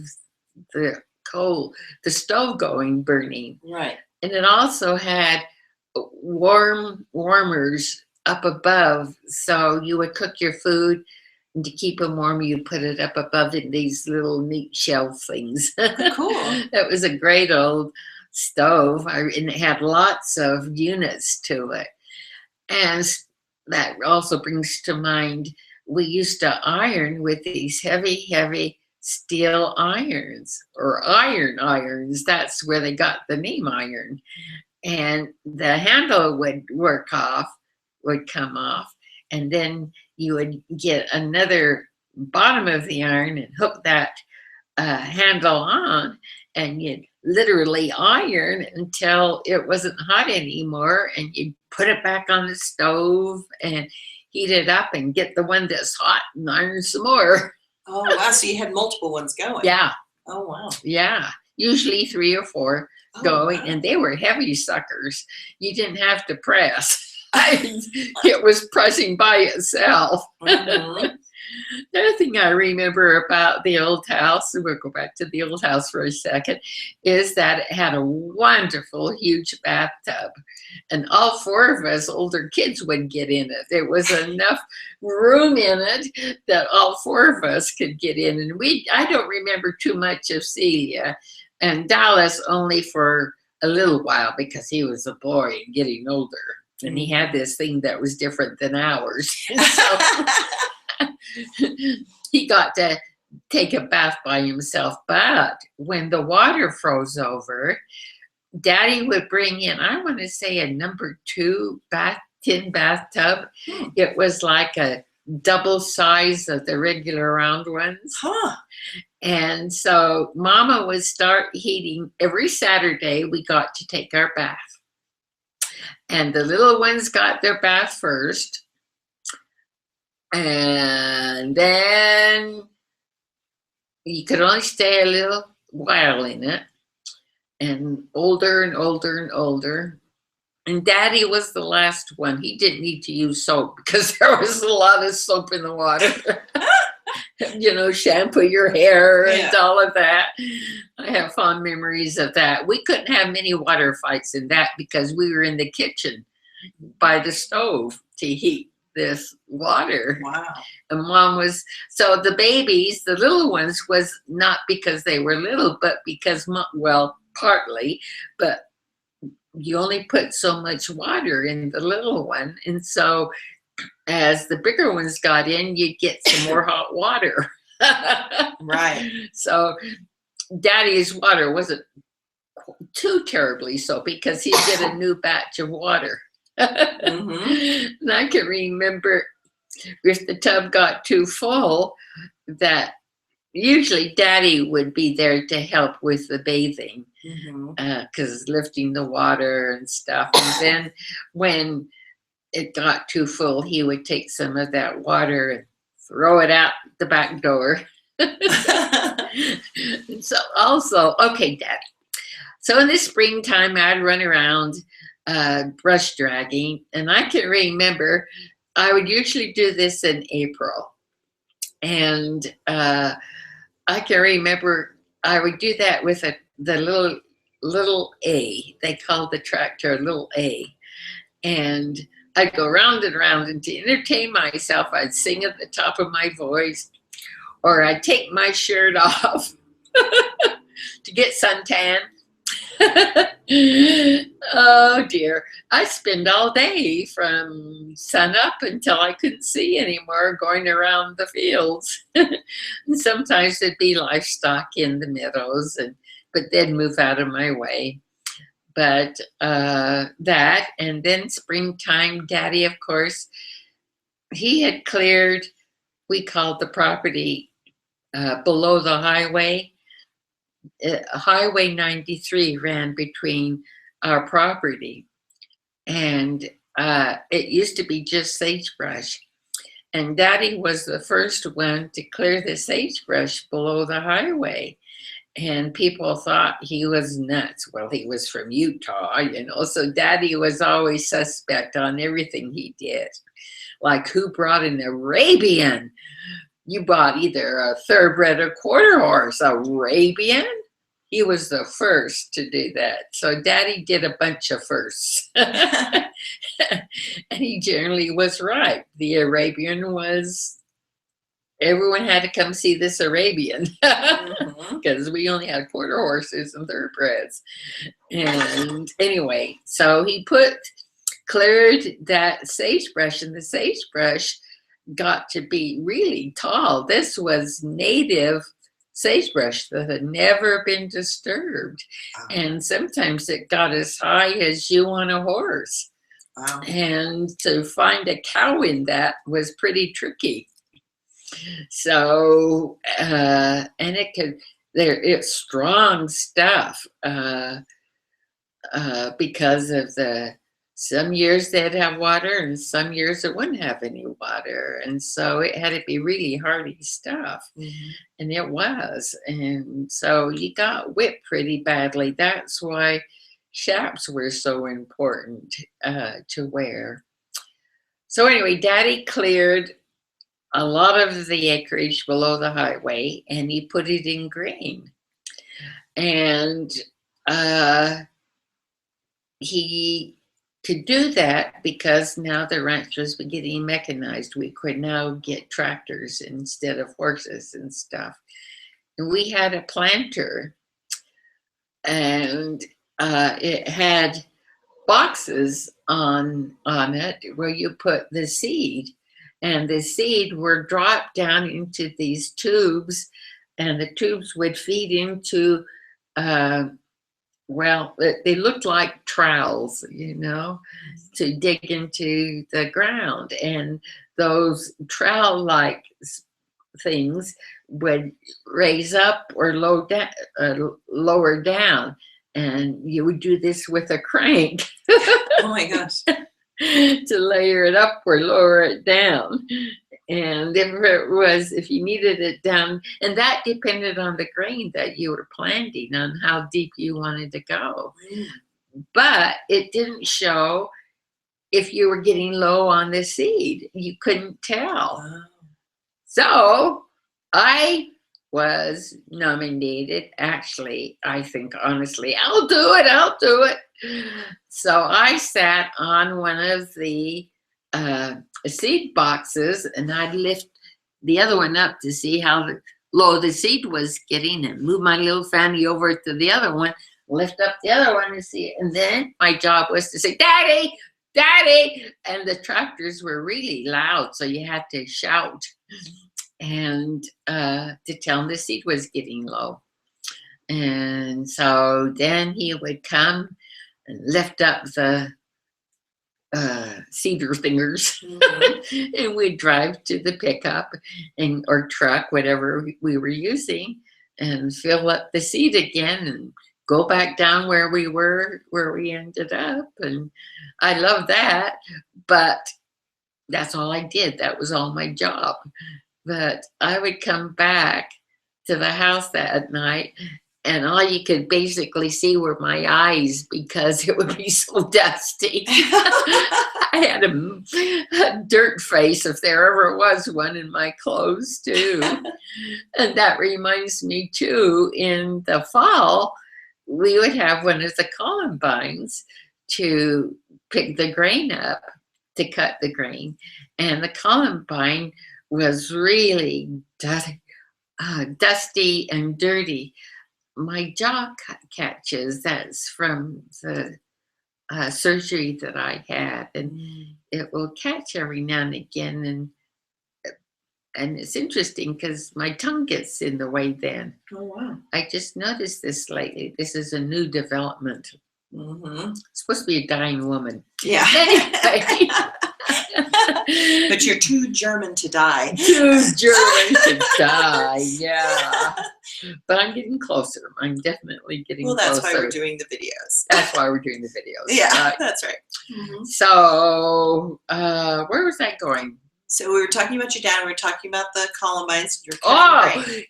[SPEAKER 2] the coal, the stove burning.
[SPEAKER 1] Right.
[SPEAKER 2] And it also had warmers up above, so you would cook your food, and to keep them warm, you put it up above in these little neat shelf things.
[SPEAKER 1] Cool.
[SPEAKER 2] It was a great old stove, and it had lots of units to it. And that also brings to mind, we used to iron with these heavy steel irons, or iron irons. That's where they got the name iron. And the handle would come off, and then you would get another bottom of the iron and hook that handle on, and you'd literally iron until it wasn't hot anymore, and you'd put it back on the stove and heat it up and get the one that's hot and iron some more.
[SPEAKER 1] Oh, wow. So you had multiple ones going.
[SPEAKER 2] Yeah.
[SPEAKER 1] Oh, wow.
[SPEAKER 2] Yeah. Usually 3 or 4 going,
[SPEAKER 1] wow.
[SPEAKER 2] and they were heavy suckers. You didn't have to press. It was pressing by itself.
[SPEAKER 1] Mm-hmm.
[SPEAKER 2] Another thing I remember about the old house, we'll go back to the old house for a second, is that it had a wonderful, huge bathtub. And all 4 of us older kids would get in it. There was enough room in it that all 4 of us could get in. And I don't remember too much of Celia, and Dallas only for a little while because he was a boy and getting older. And he had this thing that was different than ours. So he got to take a bath by himself. But when the water froze over, Daddy would bring in, I want to say, a number 2 tin bathtub. It was like a double size of the regular round ones.
[SPEAKER 1] Huh.
[SPEAKER 2] And so Mama would start heating. Every Saturday we got to take our bath. And the little ones got their bath first. And then you could only stay a little while in it. And older and older and older. And Daddy was the last one. He didn't need to use soap because there was a lot of soap in the water. Shampoo your hair and all of that. I have fond memories of that. We couldn't have many water fights in that because we were in the kitchen by the stove to heat this water.
[SPEAKER 1] Wow.
[SPEAKER 2] And Mom was, so the babies, the little ones, was not because they were little, but because, partly, but you only put so much water in the little one. And so as the bigger ones got in, you'd get some more hot water.
[SPEAKER 1] Right.
[SPEAKER 2] So Daddy's water wasn't too terribly soapy because he'd get a new batch of water.
[SPEAKER 1] Mm-hmm.
[SPEAKER 2] And I can remember if the tub got too full, that usually Daddy would be there to help with the bathing, because lifting the water and stuff. And then when it got too full, he would take some of that water and throw it out the back door. So also, okay, Dad. So in the springtime, I'd run around brush dragging, and I can remember I would usually do this in April, and I can remember I would do that with the little A. They called the tractor little A, and I'd go round and round, and to entertain myself, I'd sing at the top of my voice, or I'd take my shirt off to get suntan. Oh dear. I spend all day from sun up until I couldn't see anymore going around the fields. And sometimes there'd be livestock in the meadows, but they'd move out of my way. But that, and then springtime, Daddy, of course, he had cleared, we called the property below the highway. Highway 93 ran between our property, and it used to be just sagebrush. And Daddy was the first one to clear the sagebrush below the highway. And people thought he was nuts. Well, he was from Utah, so Daddy was always suspect on everything he did. Like, who brought an Arabian? You bought either a thoroughbred or quarter horse. Arabian? He was the first to do that. So Daddy did a bunch of firsts. And he generally was right. The Arabian was, everyone had to come see this Arabian, because we only had quarter horses and thoroughbreds. And anyway, so he cleared that sagebrush, and the sagebrush got to be really tall. This was native sagebrush that had never been disturbed. Wow. And sometimes it got as high as you on a horse. Wow. And to find a cow in that was pretty tricky. So, and it's strong stuff, because of some years they'd have water and some years it wouldn't have any water. And so it had to be really hardy stuff. And it was. And so you got whipped pretty badly. That's why chaps were so important to wear. So anyway, Daddy cleared a lot of the acreage below the highway, and he put it in grain. And he could do that because now the ranch was getting mechanized. We could now get tractors instead of horses and stuff. And we had a planter, and it had boxes on it where you put the seed. And the seed were dropped down into these tubes, and the tubes would feed into, they looked like trowels, to dig into the ground. And those trowel-like things would raise up or lower down. And you would do this with a crank.
[SPEAKER 1] Oh my gosh.
[SPEAKER 2] To layer it up or lower it down. And if you needed it down, and that depended on the grain that you were planting, on how deep you wanted to go. But it didn't show if you were getting low on the seed. You couldn't tell. Wow. So I was nominated. Actually, I think honestly, I'll do it. So I sat on one of the seed boxes, and I'd lift the other one up to see how low the seed was getting, and move my little fanny over to the other one, lift up the other one to see it. And then my job was to say, "Daddy, Daddy!" And the tractors were really loud, so you had to shout and to tell him the seed was getting low. And so then he would come and lift up the cedar thingers,
[SPEAKER 1] Mhm.
[SPEAKER 2] and we'd drive to the pickup and or truck, whatever we were using, and fill up the seat again and go back down where we were, where we ended up. And I love that, but that's all I did. That was all my job. But I would come back to the house that night, and all you could basically see were my eyes because it would be so dusty. I had a dirt face, if there ever was one, in my clothes too. And that reminds me too, in the fall, we would have one of the columbines to pick the grain up, to cut the grain. And the columbine was really dusty and dirty. My jaw catches, that's from the surgery that I had, and it will catch every now and again. And it's interesting because my tongue gets in the way then.
[SPEAKER 1] Oh, wow.
[SPEAKER 2] I just noticed this lately. This is a new development.
[SPEAKER 1] Mm-hmm.
[SPEAKER 2] It's supposed to be a dying woman.
[SPEAKER 1] Yeah.
[SPEAKER 2] Anyway.
[SPEAKER 1] But you're too German to die.
[SPEAKER 2] Too German to die, yeah. But I'm getting closer. I'm definitely getting closer.
[SPEAKER 1] Well, that's why we're doing the videos.
[SPEAKER 2] That's why we're doing the videos.
[SPEAKER 1] Yeah, that's right. Mm-hmm.
[SPEAKER 2] So, where was that going?
[SPEAKER 1] So we were talking about your dad. We were talking about the columbines.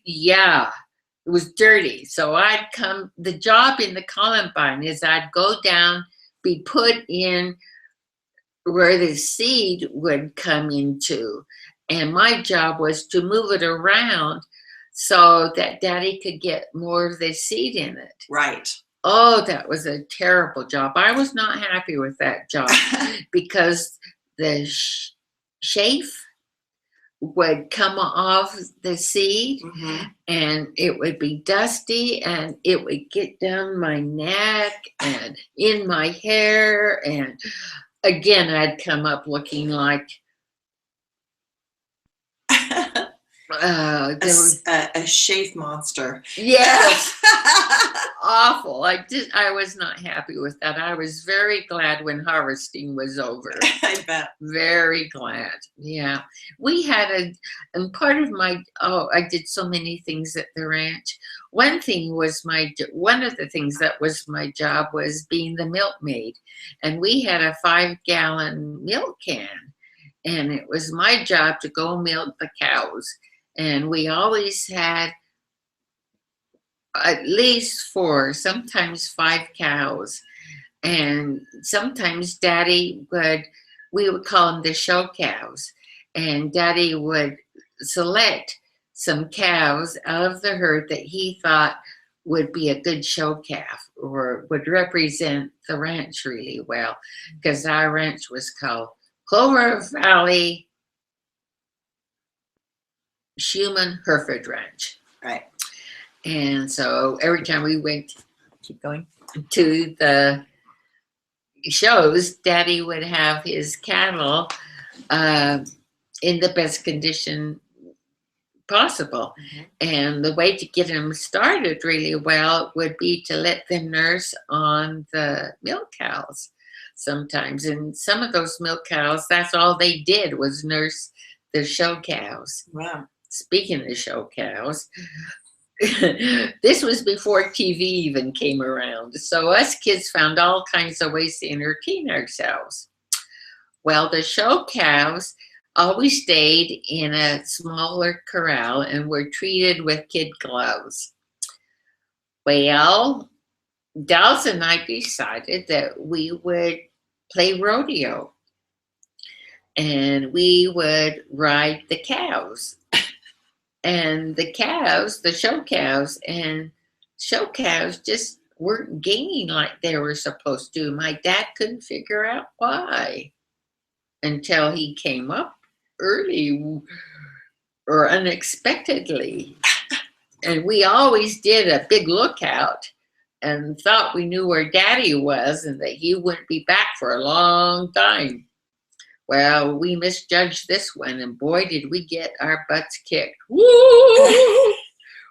[SPEAKER 2] Yeah. It was dirty. So the job in the columbine is I'd go down, be put in where the seed would come into. And my job was to move it around so that Daddy could get more of the seed in it.
[SPEAKER 1] Right.
[SPEAKER 2] Oh, that was a terrible job. I was not happy with that job because the chaff would come off the seed,
[SPEAKER 1] mm-hmm.
[SPEAKER 2] and it would be dusty, and it would get down my neck and in my hair, and again I'd come up looking like
[SPEAKER 1] a chaff monster.
[SPEAKER 2] Yes. Awful. I was not happy with that. I was very glad when harvesting was over.
[SPEAKER 1] I bet.
[SPEAKER 2] Very glad. Yeah. We had and part of I did so many things at the ranch. One of the things that was my job was being the milkmaid. And we had a 5-gallon milk can. And it was my job to go milk the cows. And we always had at least 4, sometimes 5 cows. And sometimes Daddy we would call them the show cows. And Daddy would select some cows out of the herd that he thought would be a good show calf or would represent the ranch really well. Because our ranch was called Clover Valley Schumann Hereford Ranch.
[SPEAKER 1] Right.
[SPEAKER 2] And so every time we went, keep going, to the shows, Daddy would have his cattle in the best condition possible. Mm-hmm. And the way to get them started really well would be to let them nurse on the milk cows sometimes. And some of those milk cows, that's all they did was nurse the show cows.
[SPEAKER 1] Wow. Speaking
[SPEAKER 2] of show cows, this was before TV even came around. So us kids found all kinds of ways to entertain ourselves. Well, the show cows always stayed in a smaller corral and were treated with kid gloves. Well, Dallas and I decided that we would play rodeo. And we would ride the cows. And the cows, the show cows, just weren't gaining like they were supposed to. My dad couldn't figure out why until he came up early or unexpectedly. And we always did a big lookout and thought we knew where Daddy was and that he wouldn't be back for a long time. Well, we misjudged this one, and boy, did we get our butts kicked. Woo!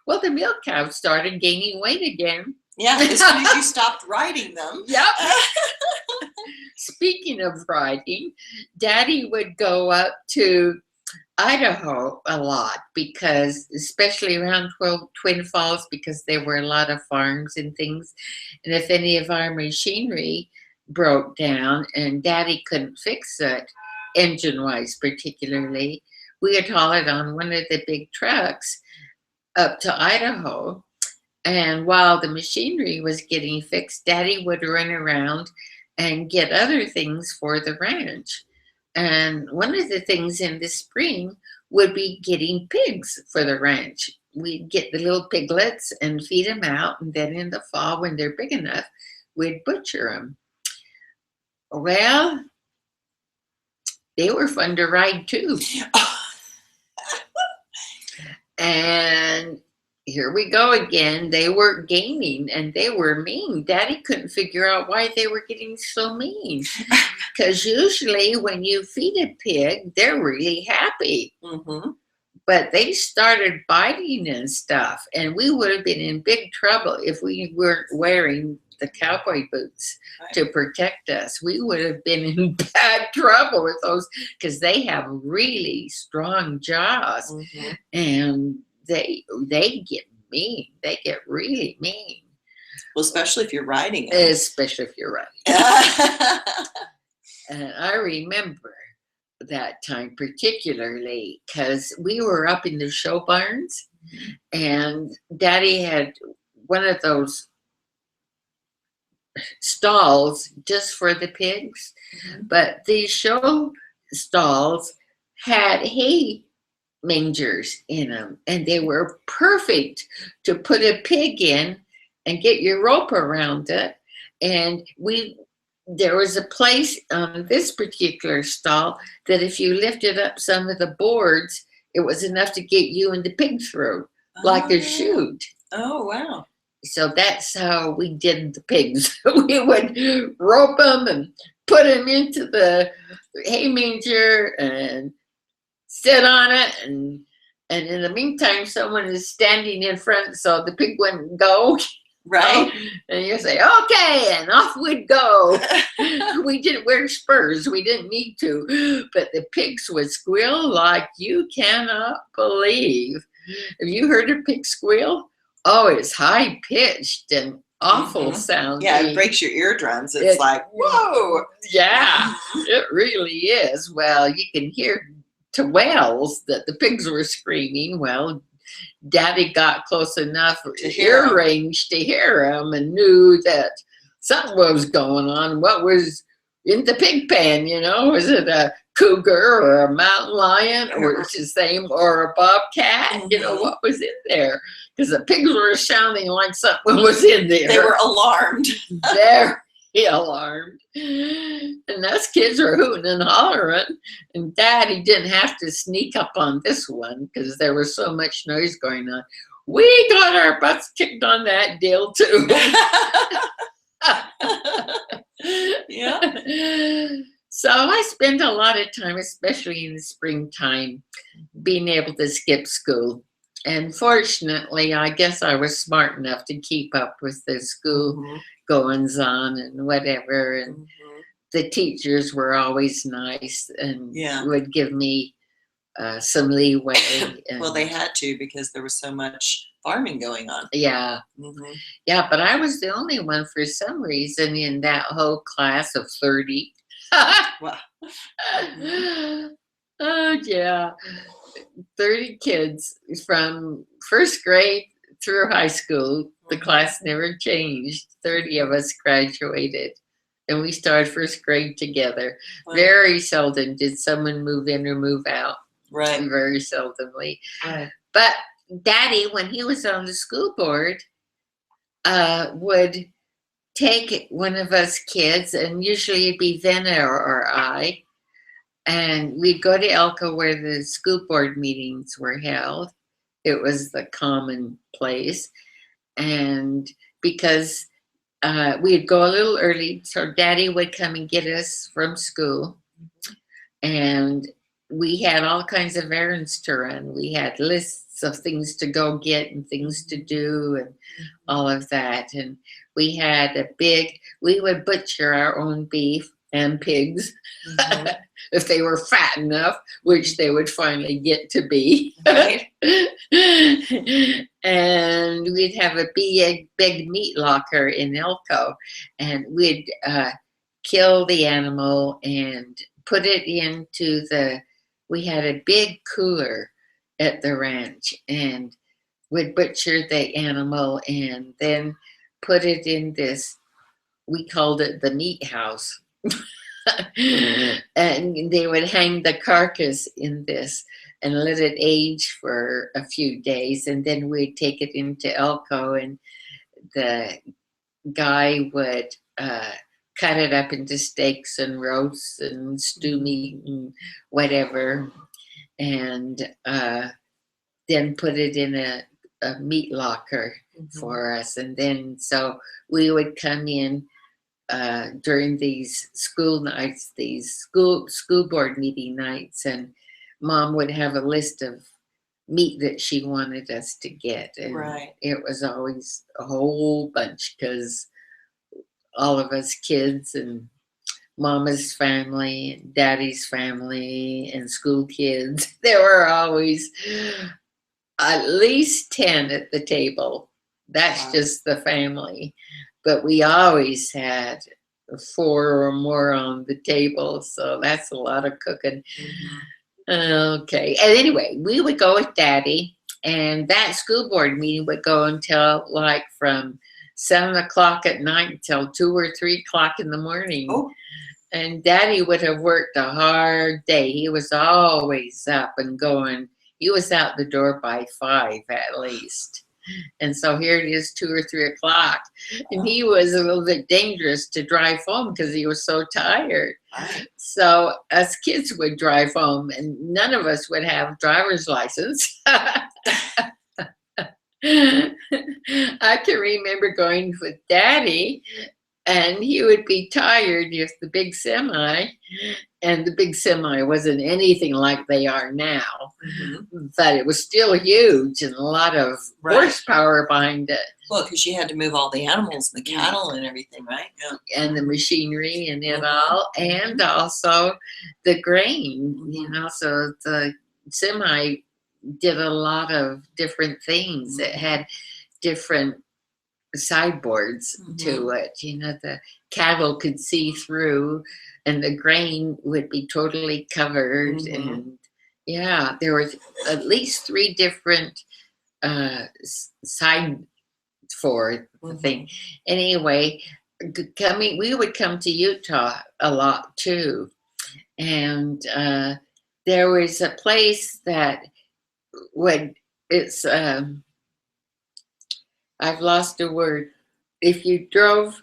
[SPEAKER 2] Well, the milk cows started gaining weight again.
[SPEAKER 1] Yeah, as soon as you stopped riding them.
[SPEAKER 2] Yep. Speaking of riding, Daddy would go up to Idaho a lot because, especially around Twin Falls, because there were a lot of farms and things. And if any of our machinery broke down and Daddy couldn't fix it, engine wise particularly, we would haul it on one of the big trucks up to Idaho. And while the machinery was getting fixed, Daddy would run around and get other things for the ranch. And one of the things in the spring would be getting pigs for the ranch. We'd get the little piglets and feed them out. And then in the fall, when they're big enough, we'd butcher them. Well, they were fun to ride too. And here we go again. They were gaming and they were mean. Daddy couldn't figure out why they were getting so mean. Because usually when you feed a pig, they're really happy.
[SPEAKER 1] Mm-hmm.
[SPEAKER 2] But they started biting and stuff. And we would have been in big trouble if we weren't wearing the cowboy boots to protect us. We would have been in bad trouble with those because they have really strong jaws.
[SPEAKER 1] Mm-hmm.
[SPEAKER 2] And they get mean. They get really mean.
[SPEAKER 1] Well, especially if you're riding it.
[SPEAKER 2] Especially if you're riding. And I remember that time particularly because we were up in the show barns and Daddy had one of those stalls just for the pigs. Mm-hmm. But these show stalls had hay mangers in them and they were perfect to put a pig in and get your rope around it. And there was a place on this particular stall that if you lifted up some of the boards, it was enough to get you and the pig through, like a chute.
[SPEAKER 1] Oh, wow.
[SPEAKER 2] So that's how we did the pigs. We would rope them and put them into the hay manger and sit on it. And in the meantime, someone is standing in front so the pig wouldn't go.
[SPEAKER 1] Right.
[SPEAKER 2] And you say, okay, and off we'd go. We didn't wear spurs. We didn't need to. But the pigs would squeal like you cannot believe. Have you heard a pig squeal? Oh, it's high pitched and awful sounding.
[SPEAKER 1] Yeah, it breaks your eardrums. It's like, whoa.
[SPEAKER 2] Yeah, it really is. Well, you can hear to whales that the pigs were screaming. Well, Daddy got close enough to ear range to hear him and knew that something was going on. What was in the pig pen, Was it a cougar or a mountain lion or it's the same or a bobcat?
[SPEAKER 1] Mm-hmm.
[SPEAKER 2] What was in there? Because the pigs were sounding like something was in there.
[SPEAKER 1] They were alarmed.
[SPEAKER 2] Very alarmed. And us kids were hooting and hollering. And Daddy didn't have to sneak up on this one because there was so much noise going on. We got our butts kicked on that deal too.
[SPEAKER 1] Yeah.
[SPEAKER 2] So I spent a lot of time, especially in the springtime, being able to skip school. And fortunately, I guess I was smart enough to keep up with the school goings on and whatever. And the teachers were always nice and would give me some leeway. And,
[SPEAKER 1] well, they had to because there was so much farming going on.
[SPEAKER 2] Yeah. Mm-hmm. Yeah, but I was the only one for some reason in that whole class of 30.
[SPEAKER 1] Wow.
[SPEAKER 2] Oh, yeah. 30 kids from first grade through high school. The class never changed. 30 of us graduated. And we started first grade together. Wow. Very seldom did someone move in or move out.
[SPEAKER 1] Right.
[SPEAKER 2] Very seldomly.
[SPEAKER 1] Right.
[SPEAKER 2] But Daddy, when he was on the school board, would take one of us kids, and usually it'd be Venna or I, and we'd go to Elko where the school board meetings were held. It was the common place. And because we'd go a little early, so Daddy would come and get us from school. And we had all kinds of errands to run. We had lists of things to go get and things to do and all of that. And we had we would butcher our own beef. and pigs,
[SPEAKER 1] Mm-hmm.
[SPEAKER 2] if they were fat enough, which they would finally get to be.
[SPEAKER 1] Right.
[SPEAKER 2] And we'd have a big meat locker in Elko, and we'd kill the animal and put it into we had a big cooler at the ranch, and would butcher the animal and then put it in this, we called it the meat house. And they would hang the carcass in this and let it age for a few days, and then we'd take it into Elko, and the guy would cut it up into steaks and roasts and stew meat and whatever, and then put it in a meat locker for us. And then so we would come in during these school nights, these school board meeting nights, and Mom would have a list of meat that she wanted us to get, and
[SPEAKER 1] Right.
[SPEAKER 2] it was always a whole bunch, because all of us kids and Mama's family and Daddy's family and school kids, there were always at least 10 at the table. That's just the family. But we always had 4 or more on the table, so that's a lot of cooking. Okay. And anyway, we would go with Daddy, and that school board meeting would go until like from 7 o'clock at night until 2 or 3 o'clock in the morning.
[SPEAKER 1] Oh.
[SPEAKER 2] And Daddy would have worked a hard day. He was always up and going. He was out the door by 5 at least. And so here it is, 2 or 3 o'clock. And he was a little bit dangerous to drive home because he was so tired. So us kids would drive home, and none of us would have driver's license. I can remember going with Daddy, and he would be tired with the big semi, and the big semi wasn't anything like they are now, but it was still huge and a lot of horsepower behind it.
[SPEAKER 1] Well, because you had to move all the animals, the cattle and everything, right? Yeah.
[SPEAKER 2] And the machinery and it all, and also the grain, you know, so the semi did a lot of different things. It had different sideboards to it, you know, the cattle could see through, and the grain would be totally covered. And yeah, there was at least 3 different side for the thing. Anyway, we would come to Utah a lot too, and there was a place that I've lost a word. If you drove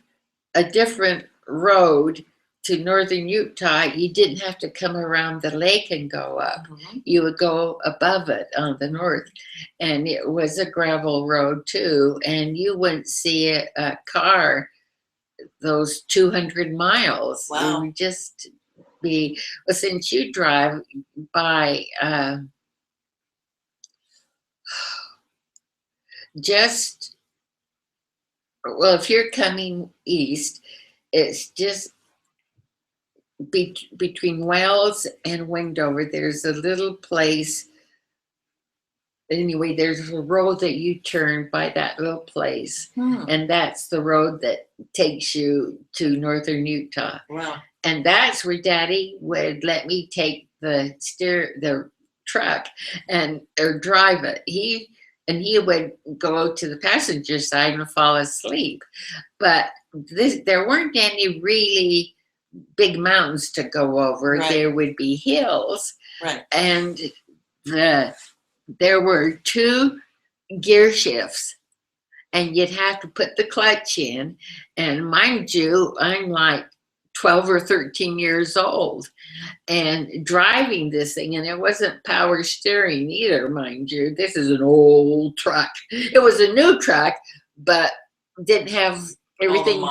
[SPEAKER 2] a different road to northern Utah, you didn't have to come around the lake and go up. You would go above it on the north. And it was a gravel road too. And you wouldn't see a car those 200 miles.
[SPEAKER 1] Wow.
[SPEAKER 2] It would just be, well, since you drive by well, if you're coming east, it's just between Wells and Wendover. There's a little place. Anyway, there's a road that you turn by that little place, and that's the road that takes you to northern Utah. Wow! And that's where Daddy would let me take the truck or drive it. He would go to the passenger side and fall asleep. But there weren't any really big mountains to go over. Right. There would be hills. Right. And there were 2 gear shifts, and you'd have to put the clutch in. And mind you, I'm like 12 or 13 years old and driving this thing, and it wasn't power steering either, mind you. This is an old truck. It was a new truck, but didn't have everything.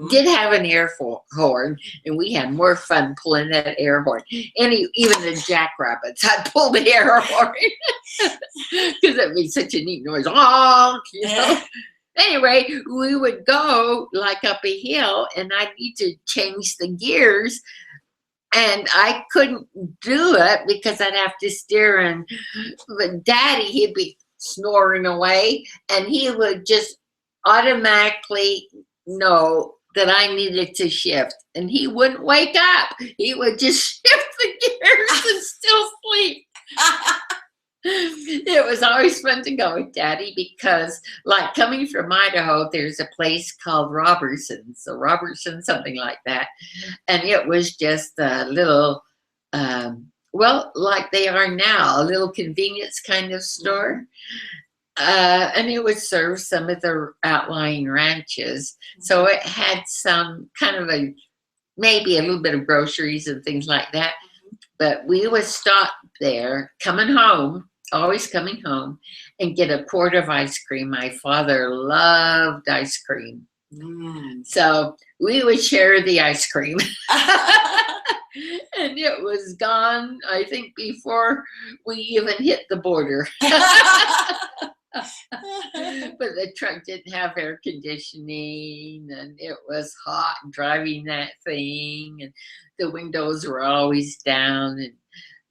[SPEAKER 2] Did have an air horn, and we had more fun pulling that air horn. And even the jackrabbits, I'd pull the air horn because it made such a neat noise. Honk, you know. Anyway, we would go like up a hill, and I need to change the gears, and I couldn't do it because I'd have to steer. And but Daddy, he'd be snoring away, and he would just automatically know that I needed to shift, and he wouldn't wake up. He would just shift the gears and still sleep. It was always fun to go with Daddy because, like, coming from Idaho, there's a place called Robertson's, something like that. And it was just a little, well, like they are now, a little convenience kind of store. And it would serve some of the outlying ranches. So it had some kind of maybe a little bit of groceries and things like that. But we would stop there, always coming home, and get a quart of ice cream. My father loved ice cream. So we would share the ice cream. And it was gone, I think, before we even hit the border. But the truck didn't have air conditioning, and it was hot driving that thing, and the windows were always down and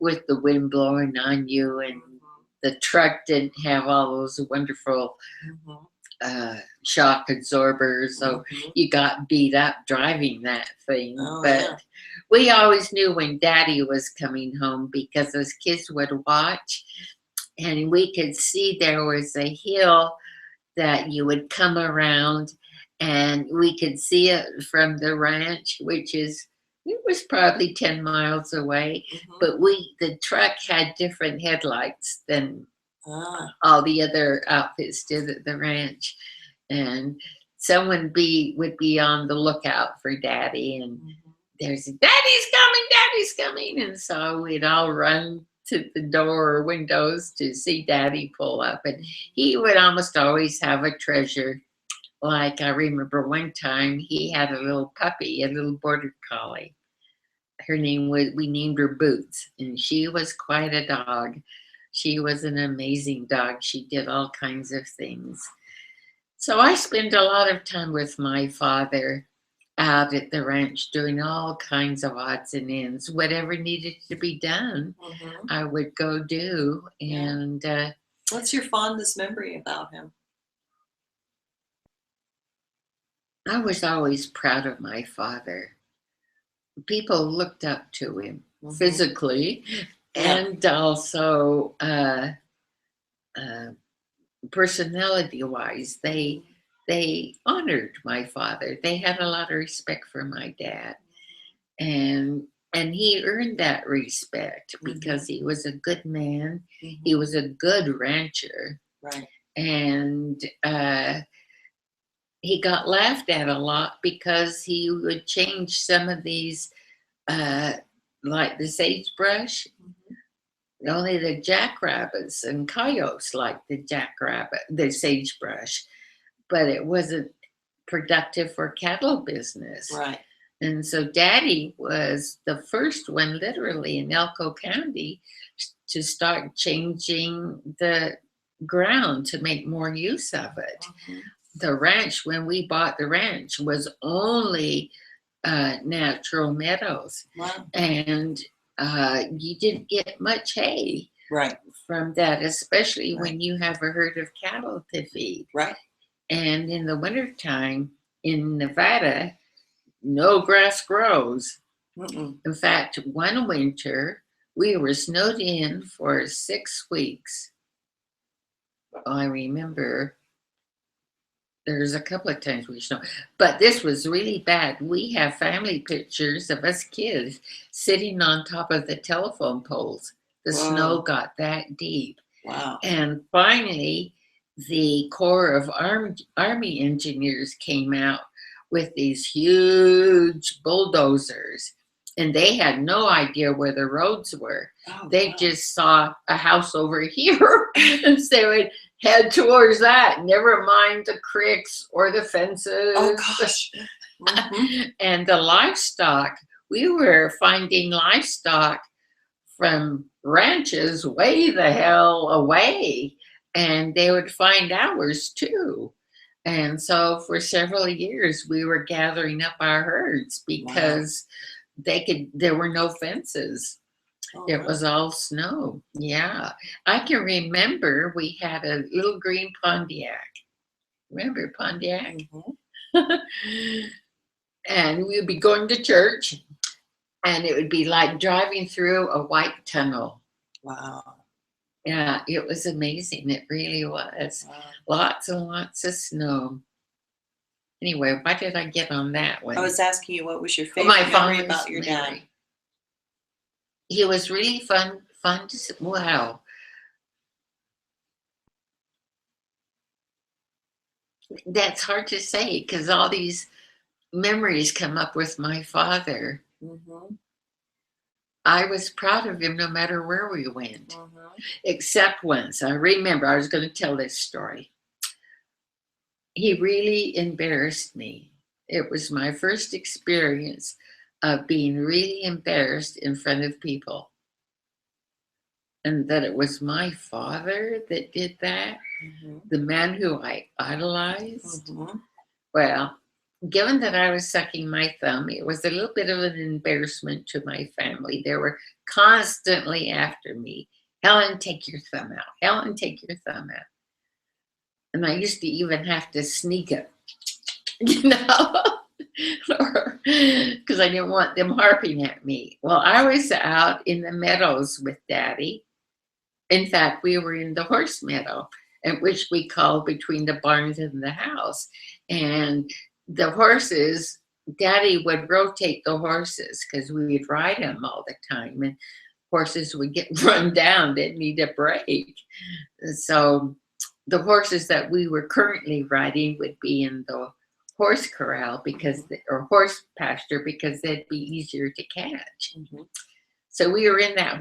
[SPEAKER 2] with the wind blowing on you, and the truck didn't have all those wonderful shock absorbers, so you got beat up driving that thing. But we always knew when Daddy was coming home because as kids would watch, and we could see there was a hill that you would come around, and we could see it from the ranch, it was probably 10 miles away, but the truck had different headlights than all the other outfits did at the ranch. And someone would be on the lookout for Daddy, and there's Daddy's coming. And so we'd all run to the door or windows to see Daddy pull up. And he would almost always have a treasure. Like I remember one time he had a little puppy, a little border collie. We named her Boots, and she was quite a dog. She was an amazing dog. She did all kinds of things. So I spent a lot of time with my father out at the ranch doing all kinds of odds and ends. Whatever needed to be done, I would go do. And
[SPEAKER 1] what's your fondest memory about him?
[SPEAKER 2] I was always proud of my father. People looked up to him physically, and also personality-wise. They honored my father. They had a lot of respect for my dad, and he earned that respect because he was a good man. He was a good rancher,
[SPEAKER 1] right? And
[SPEAKER 2] he got laughed at a lot because he would change some of these, like the sagebrush. Only the jackrabbits and coyotes like the sagebrush, but it wasn't productive for cattle business.
[SPEAKER 1] Right.
[SPEAKER 2] And so Daddy was the first one literally in Elko County to start changing the ground to make more use of it. The ranch, when we bought the ranch, was only natural meadows.
[SPEAKER 1] Wow.
[SPEAKER 2] And you didn't get much hay from that, especially when you have a herd of cattle to feed.
[SPEAKER 1] Right.
[SPEAKER 2] And in the wintertime in Nevada, no grass grows. In fact, one winter, we were snowed in for 6 weeks. I remember there's a couple of times we snowed, but this was really bad. We have family pictures of us kids sitting on top of the telephone poles. The snow got that deep.
[SPEAKER 1] Wow.
[SPEAKER 2] And finally, the Corps of Army engineers came out with these huge bulldozers, and they had no idea where the roads were. They just saw a house over here, and so they would head towards that, never mind the creeks or the fences.
[SPEAKER 1] Oh, gosh.
[SPEAKER 2] And the livestock, we were finding livestock from ranches way the hell away, and they would find ours too. And so for several years, we were gathering up our herds
[SPEAKER 1] Wow.
[SPEAKER 2] because there were no fences.
[SPEAKER 1] Oh,
[SPEAKER 2] It was
[SPEAKER 1] really?
[SPEAKER 2] all snow. Yeah. I can remember we had a little green Pontiac. Remember Pontiac?
[SPEAKER 1] Mhm.
[SPEAKER 2] And we would be going to church, and it would be like driving through a white tunnel.
[SPEAKER 1] Wow.
[SPEAKER 2] Yeah, it was amazing. It really was.
[SPEAKER 1] Wow.
[SPEAKER 2] Lots and lots of snow. Anyway, why did I get on that
[SPEAKER 1] I
[SPEAKER 2] one?
[SPEAKER 1] was asking you what was your
[SPEAKER 2] Oh, my
[SPEAKER 1] favorite memory
[SPEAKER 2] father's
[SPEAKER 1] about your dad?
[SPEAKER 2] memory. He was really fun to see. Wow. That's hard to say because all these memories come up with my father.
[SPEAKER 1] Mhm.
[SPEAKER 2] I was proud of him no matter where we went,
[SPEAKER 1] Mhm.
[SPEAKER 2] except once. I remember I was going to tell this story. He really embarrassed me. It was my first experience of being really embarrassed in front of people. And that it was my father that did that,
[SPEAKER 1] Mhm.
[SPEAKER 2] the man who I idolized.
[SPEAKER 1] Mhm.
[SPEAKER 2] Well, given that I was sucking my thumb, it was a little bit of an embarrassment to my family. They were constantly after me. Helen, take your thumb out. Helen, take your thumb out. And I used to even have to sneak it, you know, because I didn't want them harping at me. Well, I was out in the meadows with Daddy. In fact, we were in the horse meadow, which we called between the barns and the house. And the horses, Daddy would rotate the horses because we'd ride them all the time. And horses would get run down, they'd need a break. So the horses that we were currently riding would be in the horse corral
[SPEAKER 1] Mhm.
[SPEAKER 2] or horse pasture because they'd be easier to catch.
[SPEAKER 1] Mhm.
[SPEAKER 2] So we were in that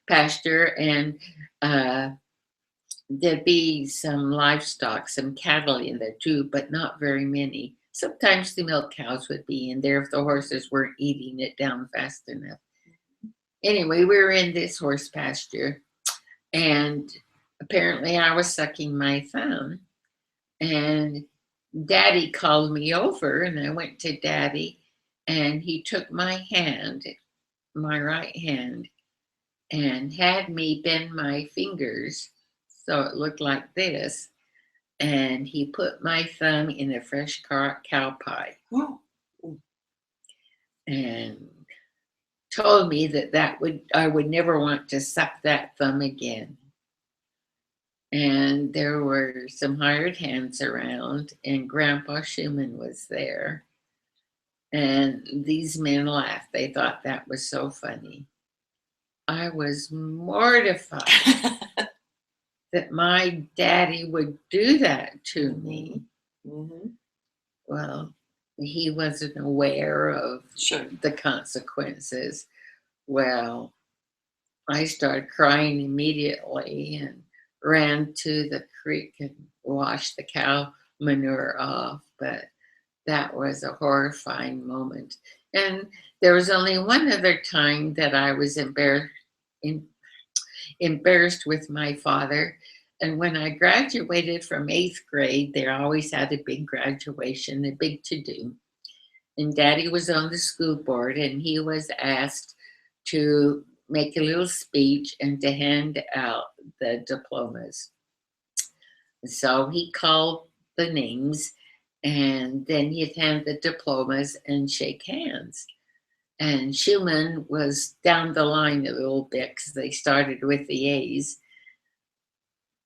[SPEAKER 2] pasture, and uh, there'd be some livestock, some cattle in there too, but not very many. Sometimes the milk cows would be in there if the horses weren't eating it down fast enough. Anyway, we were in this horse pasture, and apparently I was sucking my thumb, and Daddy called me over, and I went to Daddy, and he took my hand, my right hand, and had me bend my fingers so it looked like this. And he put my thumb in a fresh cow pie
[SPEAKER 1] Oh.
[SPEAKER 2] and told me that I would never want to suck that thumb again. And there were some hired hands around, and Grandpa Schumann was there. And these men laughed. They thought that was so funny. I was mortified that my daddy would do that to
[SPEAKER 1] Mhm.
[SPEAKER 2] me.
[SPEAKER 1] Mhm.
[SPEAKER 2] Well, he wasn't aware of
[SPEAKER 1] Sure.
[SPEAKER 2] the consequences. Well, I started crying immediately and ran to the creek and washed the cow manure off. But that was a horrifying moment. And there was only one other time that I was embarrassed with my father. And when I graduated from eighth grade, they always had a big graduation, a big to do. And Daddy was on the school board, and he was asked to make a little speech and to hand out the diplomas. So he called the names, and then he'd hand the diplomas and shake hands. And Schumann was down the line a little bit because they started with the A's,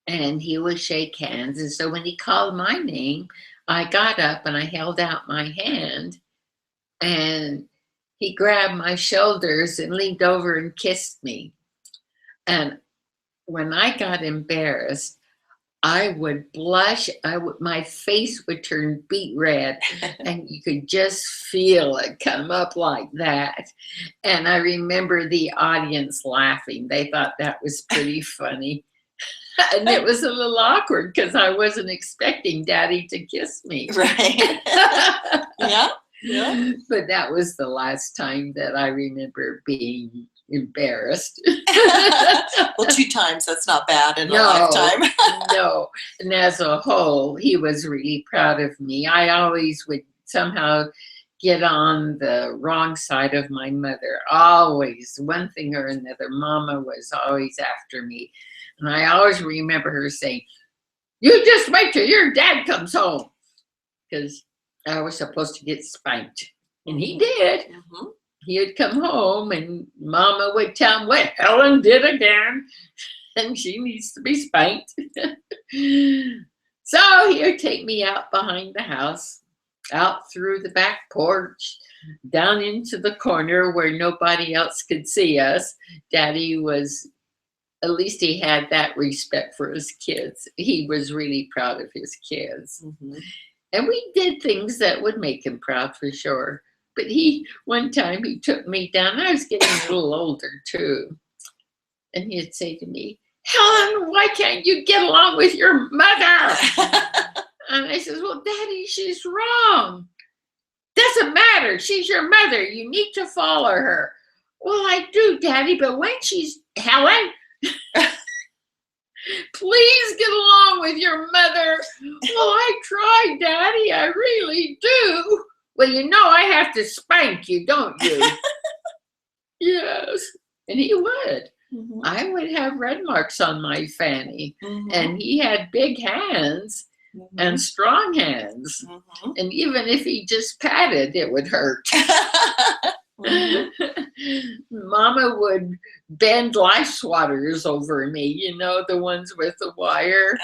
[SPEAKER 2] and he would shake hands. And so when he called my name, I got up and I held out my hand, and he grabbed my shoulders and leaned over and kissed me. And when I got embarrassed, I would blush. My face would turn beet red, and you could just feel it come up like that. And I remember the audience laughing. They thought that was pretty funny. And it was a little awkward because I wasn't expecting Daddy to kiss me.
[SPEAKER 1] Right. Yeah. Yeah.
[SPEAKER 2] But that was the last time that I remember being embarrassed.
[SPEAKER 1] Well, 2 times, that's not bad in a
[SPEAKER 2] No,
[SPEAKER 1] lifetime.
[SPEAKER 2] no. And as a whole, he was really proud of me. I always would somehow get on the wrong side of my mother. Always, one thing or another. Mama was always after me. And I always remember her saying, "You just wait till your dad comes home." Because I was supposed to get spanked. And he did.
[SPEAKER 1] Mm-hmm.
[SPEAKER 2] He would come home and Mama would tell him what Helen did again. And she needs to be spanked. So he would take me out behind the house, out through the back porch, down into the corner where nobody else could see us. Daddy was, at least he had that respect for his kids. He was really proud of his kids.
[SPEAKER 1] Mm-hmm.
[SPEAKER 2] And we did things that would make him proud for sure. But one time he took me down. I was getting a little older too. And he'd say to me, "Helen, why can't you get along with your mother?" And I says, "Well, Daddy, she's wrong. Doesn't matter. She's your mother. You need to follow her." "Well, I do, Daddy, but when she's Helen, please get along with your mother." "Well, I try, Daddy. I really do." "Well, you know I have to spank you, don't you?" Yes. And he would.
[SPEAKER 1] Mm-hmm.
[SPEAKER 2] I would have red marks on my fanny.
[SPEAKER 1] Mm-hmm.
[SPEAKER 2] And he had big hands and strong hands.
[SPEAKER 1] Mm-hmm.
[SPEAKER 2] And even if he just patted, it would hurt. Mama would bend life swatters over me, you know, the ones with the wire.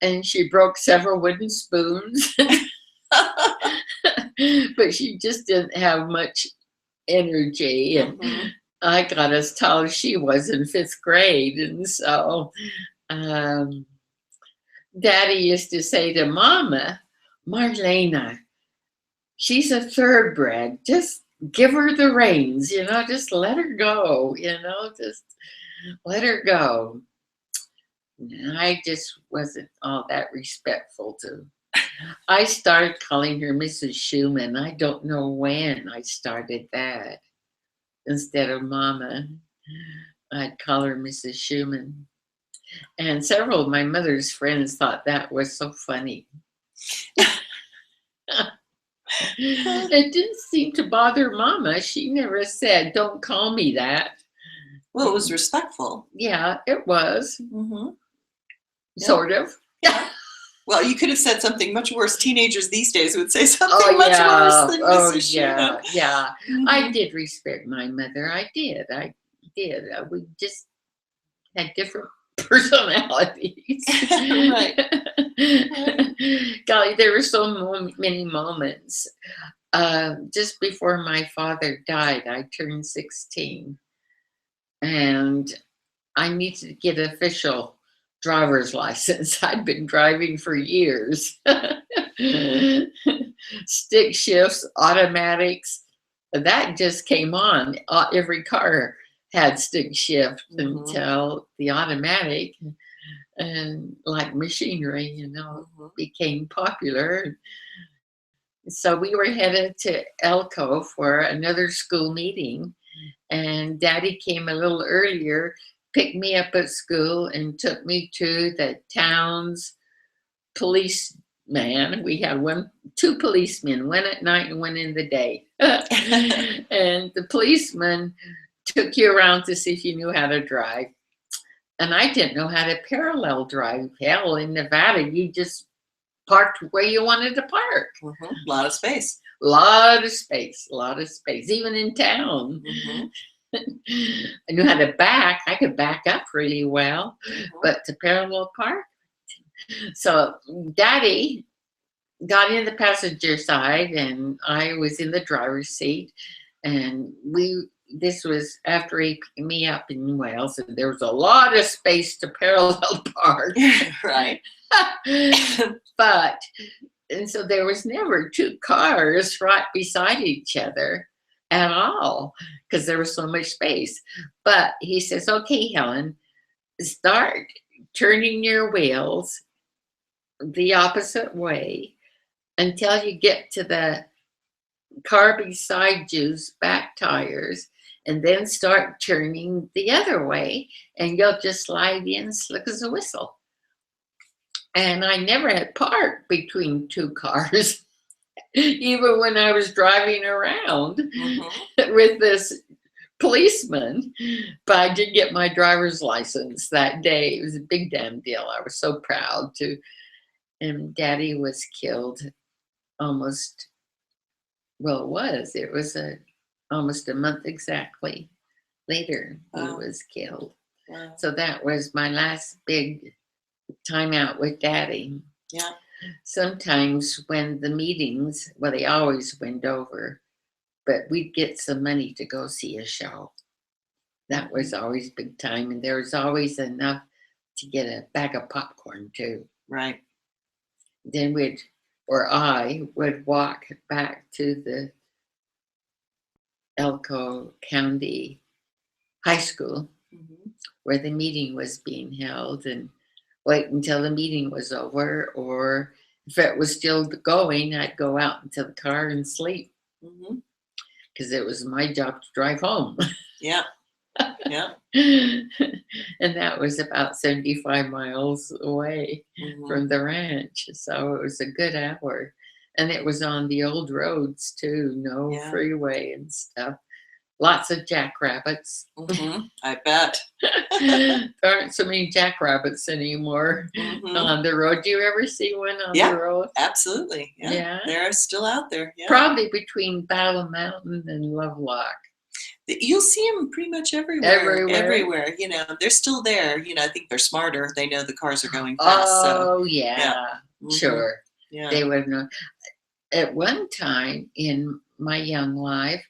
[SPEAKER 2] And she broke several wooden spoons. But she just didn't have much energy. And I got as tall as she was in 5th grade. And so Daddy used to say to Mama, "Marlena, she's a thoroughbred. Just give her the reins, you know, just let her go, you know, just let her go." And I just wasn't all that respectful to. I started calling her Mrs. Schumann. I don't know when I started that. Instead of Mama, I'd call her Mrs. Schumann. And several of my mother's friends thought that was so funny. It didn't seem to bother Mama. She never said, "Don't call me that."
[SPEAKER 1] Well, it was respectful.
[SPEAKER 2] Yeah, it was.
[SPEAKER 1] Mm-hmm.
[SPEAKER 2] Sort of.
[SPEAKER 1] Yeah. Well, you could have said something much worse. Teenagers these days would say something much worse than Mrs. Schumann.
[SPEAKER 2] Yeah.
[SPEAKER 1] Mm-hmm.
[SPEAKER 2] I did respect my mother. I did. We just had different personalities.
[SPEAKER 1] Right.
[SPEAKER 2] Golly, there were so many moments. Just before my father died, I turned 16. And I needed to get an official driver's license. I'd been driving for years. Stick shifts, automatics, that just came on. Every car had stick shift until the automatic and like machinery, you know, became popular. So we were headed to Elko for another school meeting, and Daddy came a little earlier, picked me up at school, and took me to the town's policeman. We had two policemen, one at night and one in the day. And the policeman took you around to see if you knew how to drive. And I didn't know how to parallel drive. Hell, in Nevada, you just parked where you wanted to park.
[SPEAKER 1] A lot of space.
[SPEAKER 2] Lot of space, even in town. I knew how to back. I could back up really well, but to parallel park. So Daddy got in the passenger side and I was in the driver's seat, and this was after he picked me up in Wales, and there was a lot of space to parallel park.
[SPEAKER 1] Right.
[SPEAKER 2] And so there was never two cars right beside each other at all because there was so much space. But he says, "Okay, Helen, start turning your wheels the opposite way until you get to the car beside you's back tires, and then start turning the other way, and you'll just slide in slick as a whistle. And I never had parked between two cars, even when I was driving around with this policeman. But I did get my driver's license that day. It was a big damn deal. I was so proud to. And Daddy was killed almost, well, it was almost a month exactly later. He was killed.
[SPEAKER 1] Wow.
[SPEAKER 2] So that was my last big time out with Daddy.
[SPEAKER 1] Yeah.
[SPEAKER 2] Sometimes when the meetings, well, they always went over, but we'd get some money to go see a show. That was always big time, and there was always enough to get a bag of popcorn too.
[SPEAKER 1] Right.
[SPEAKER 2] Then I would walk back to the Elko County High School where the meeting was being held, and wait until the meeting was over, or if it was still going, I'd go out into the car and sleep because it was my job to drive home.
[SPEAKER 1] Yeah. Yeah.
[SPEAKER 2] And that was about 75 miles away from the ranch. So it was a good hour. And it was on the old roads too, no freeway and stuff. Lots of jackrabbits.
[SPEAKER 1] I bet.
[SPEAKER 2] There aren't so many jackrabbits anymore on the road. Do you ever see one on the road?
[SPEAKER 1] Absolutely. Yeah. They're still out there. Yeah.
[SPEAKER 2] Probably between Battle Mountain and Lovelock.
[SPEAKER 1] You'll see them pretty much everywhere. You know, they're still there. You know, I think they're smarter. They know the cars are going fast.
[SPEAKER 2] Oh, yeah. Sure.
[SPEAKER 1] Yeah.
[SPEAKER 2] They would know. At one time in my young life,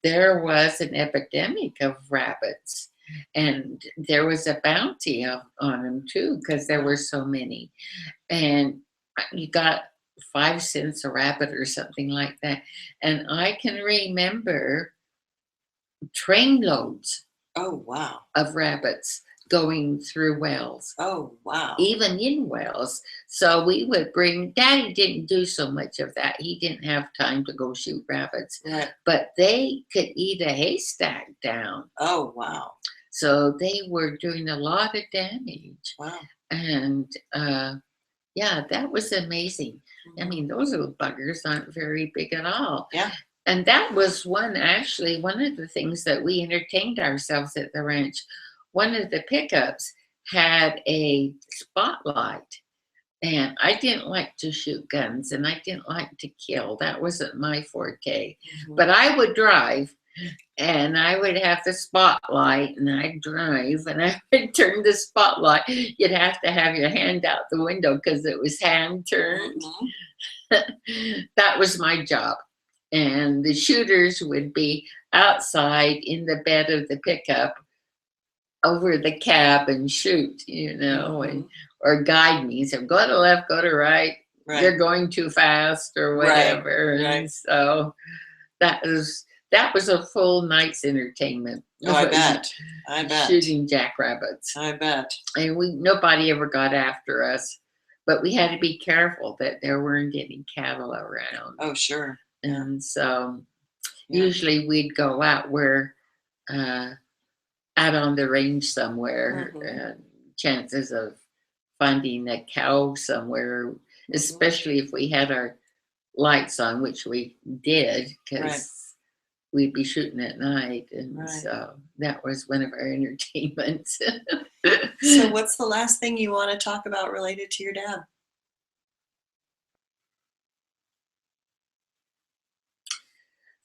[SPEAKER 2] there was an epidemic of rabbits, and there was a bounty on them too because there were so many. And you got 5 cents a rabbit or something like that. And I can remember trainloads of rabbits going through wells.
[SPEAKER 1] Oh, wow.
[SPEAKER 2] Even in wells. So we would Daddy didn't do so much of that. He didn't have time to go shoot rabbits.
[SPEAKER 1] Right.
[SPEAKER 2] But they could eat a haystack down.
[SPEAKER 1] Oh, wow.
[SPEAKER 2] So they were doing a lot of damage.
[SPEAKER 1] Wow.
[SPEAKER 2] And that was amazing. I mean, those little buggers aren't very big at all.
[SPEAKER 1] Yeah.
[SPEAKER 2] And that was one of the things that we entertained ourselves at the ranch. One of the pickups had a spotlight, and I didn't like to shoot guns, and I didn't like to kill. That wasn't my forte. But I would drive, and I would have the spotlight, and I'd drive, and I would turn the spotlight. You'd have to have your hand out the window because it was hand turned. That was my job. And the shooters would be outside in the bed of the pickup over the cab and shoot, or guide me. So go to left, go to right. You're going too fast or whatever.
[SPEAKER 1] Right.
[SPEAKER 2] And so that was a full night's entertainment.
[SPEAKER 1] Oh, I bet.
[SPEAKER 2] Shooting jackrabbits.
[SPEAKER 1] I bet.
[SPEAKER 2] And nobody ever got after us, but we had to be careful that there weren't any cattle around.
[SPEAKER 1] Oh, sure.
[SPEAKER 2] And so usually we'd go out out on the range somewhere, and chances of finding a cow somewhere, especially if we had our lights on, which we did, because we'd be shooting at night. And so that was one of our entertainments.
[SPEAKER 1] So what's the last thing you want to talk about related to your dad?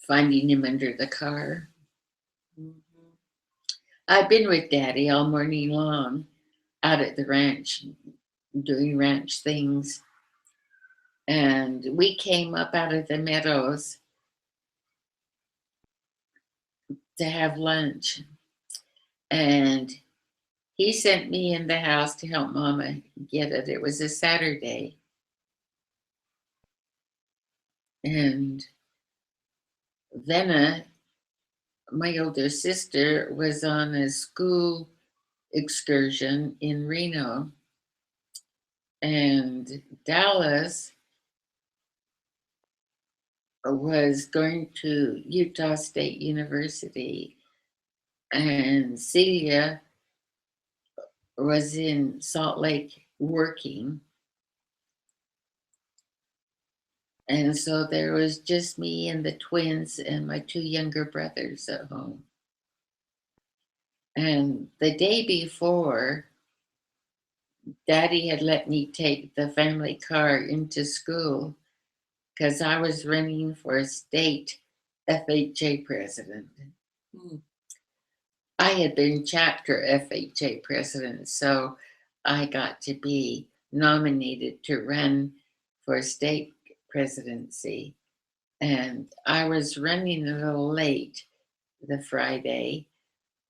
[SPEAKER 2] Finding him under the car. I've been with Daddy all morning long out at the ranch doing ranch things. And we came up out of the meadows to have lunch. And he sent me in the house to help Mama get it. It was a Saturday. And Venna, my older sister, was on a school excursion in Reno, and Dallas was going to Utah State University, and Celia was in Salt Lake working. And so there was just me and the twins and my two younger brothers at home. And the day before, Daddy had let me take the family car into school because I was running for a state FHA president.
[SPEAKER 1] Mm.
[SPEAKER 2] I had been chapter FHA president, so I got to be nominated to run for state presidency. And I was running a little late the Friday,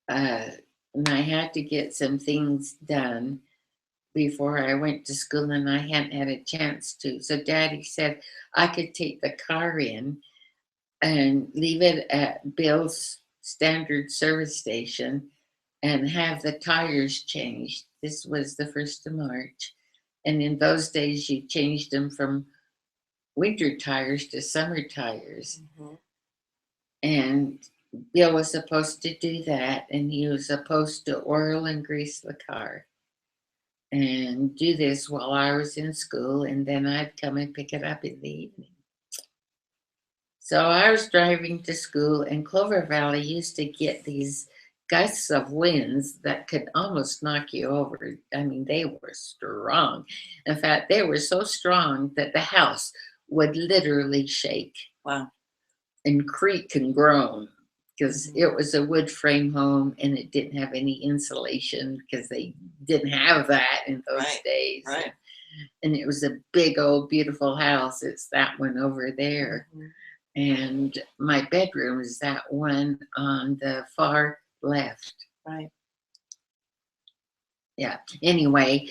[SPEAKER 2] and I had to get some things done before I went to school, and I hadn't had a chance to. So Daddy said I could take the car in and leave it at Bill's standard service station and have the tires changed. This was the 1st of March. And in those days, you changed them from winter tires to summer tires.
[SPEAKER 1] Mm-hmm.
[SPEAKER 2] And Bill was supposed to do that, and he was supposed to oil and grease the car and do this while I was in school, and then I'd come and pick it up in the evening. So I was driving to school, and Clover Valley used to get these gusts of winds that could almost knock you over. I mean, they were strong. In fact, they were so strong that the house would literally shake.
[SPEAKER 1] Wow.
[SPEAKER 2] And creak and groan because
[SPEAKER 1] Mm-hmm.
[SPEAKER 2] it was a wood frame home and it didn't have any insulation because they didn't have that in those
[SPEAKER 1] Right.
[SPEAKER 2] days.
[SPEAKER 1] Right.
[SPEAKER 2] And it was a big old beautiful house. It's that one over there.
[SPEAKER 1] Mm-hmm.
[SPEAKER 2] And my bedroom is that one on the far left.
[SPEAKER 1] Right.
[SPEAKER 2] Yeah. Anyway,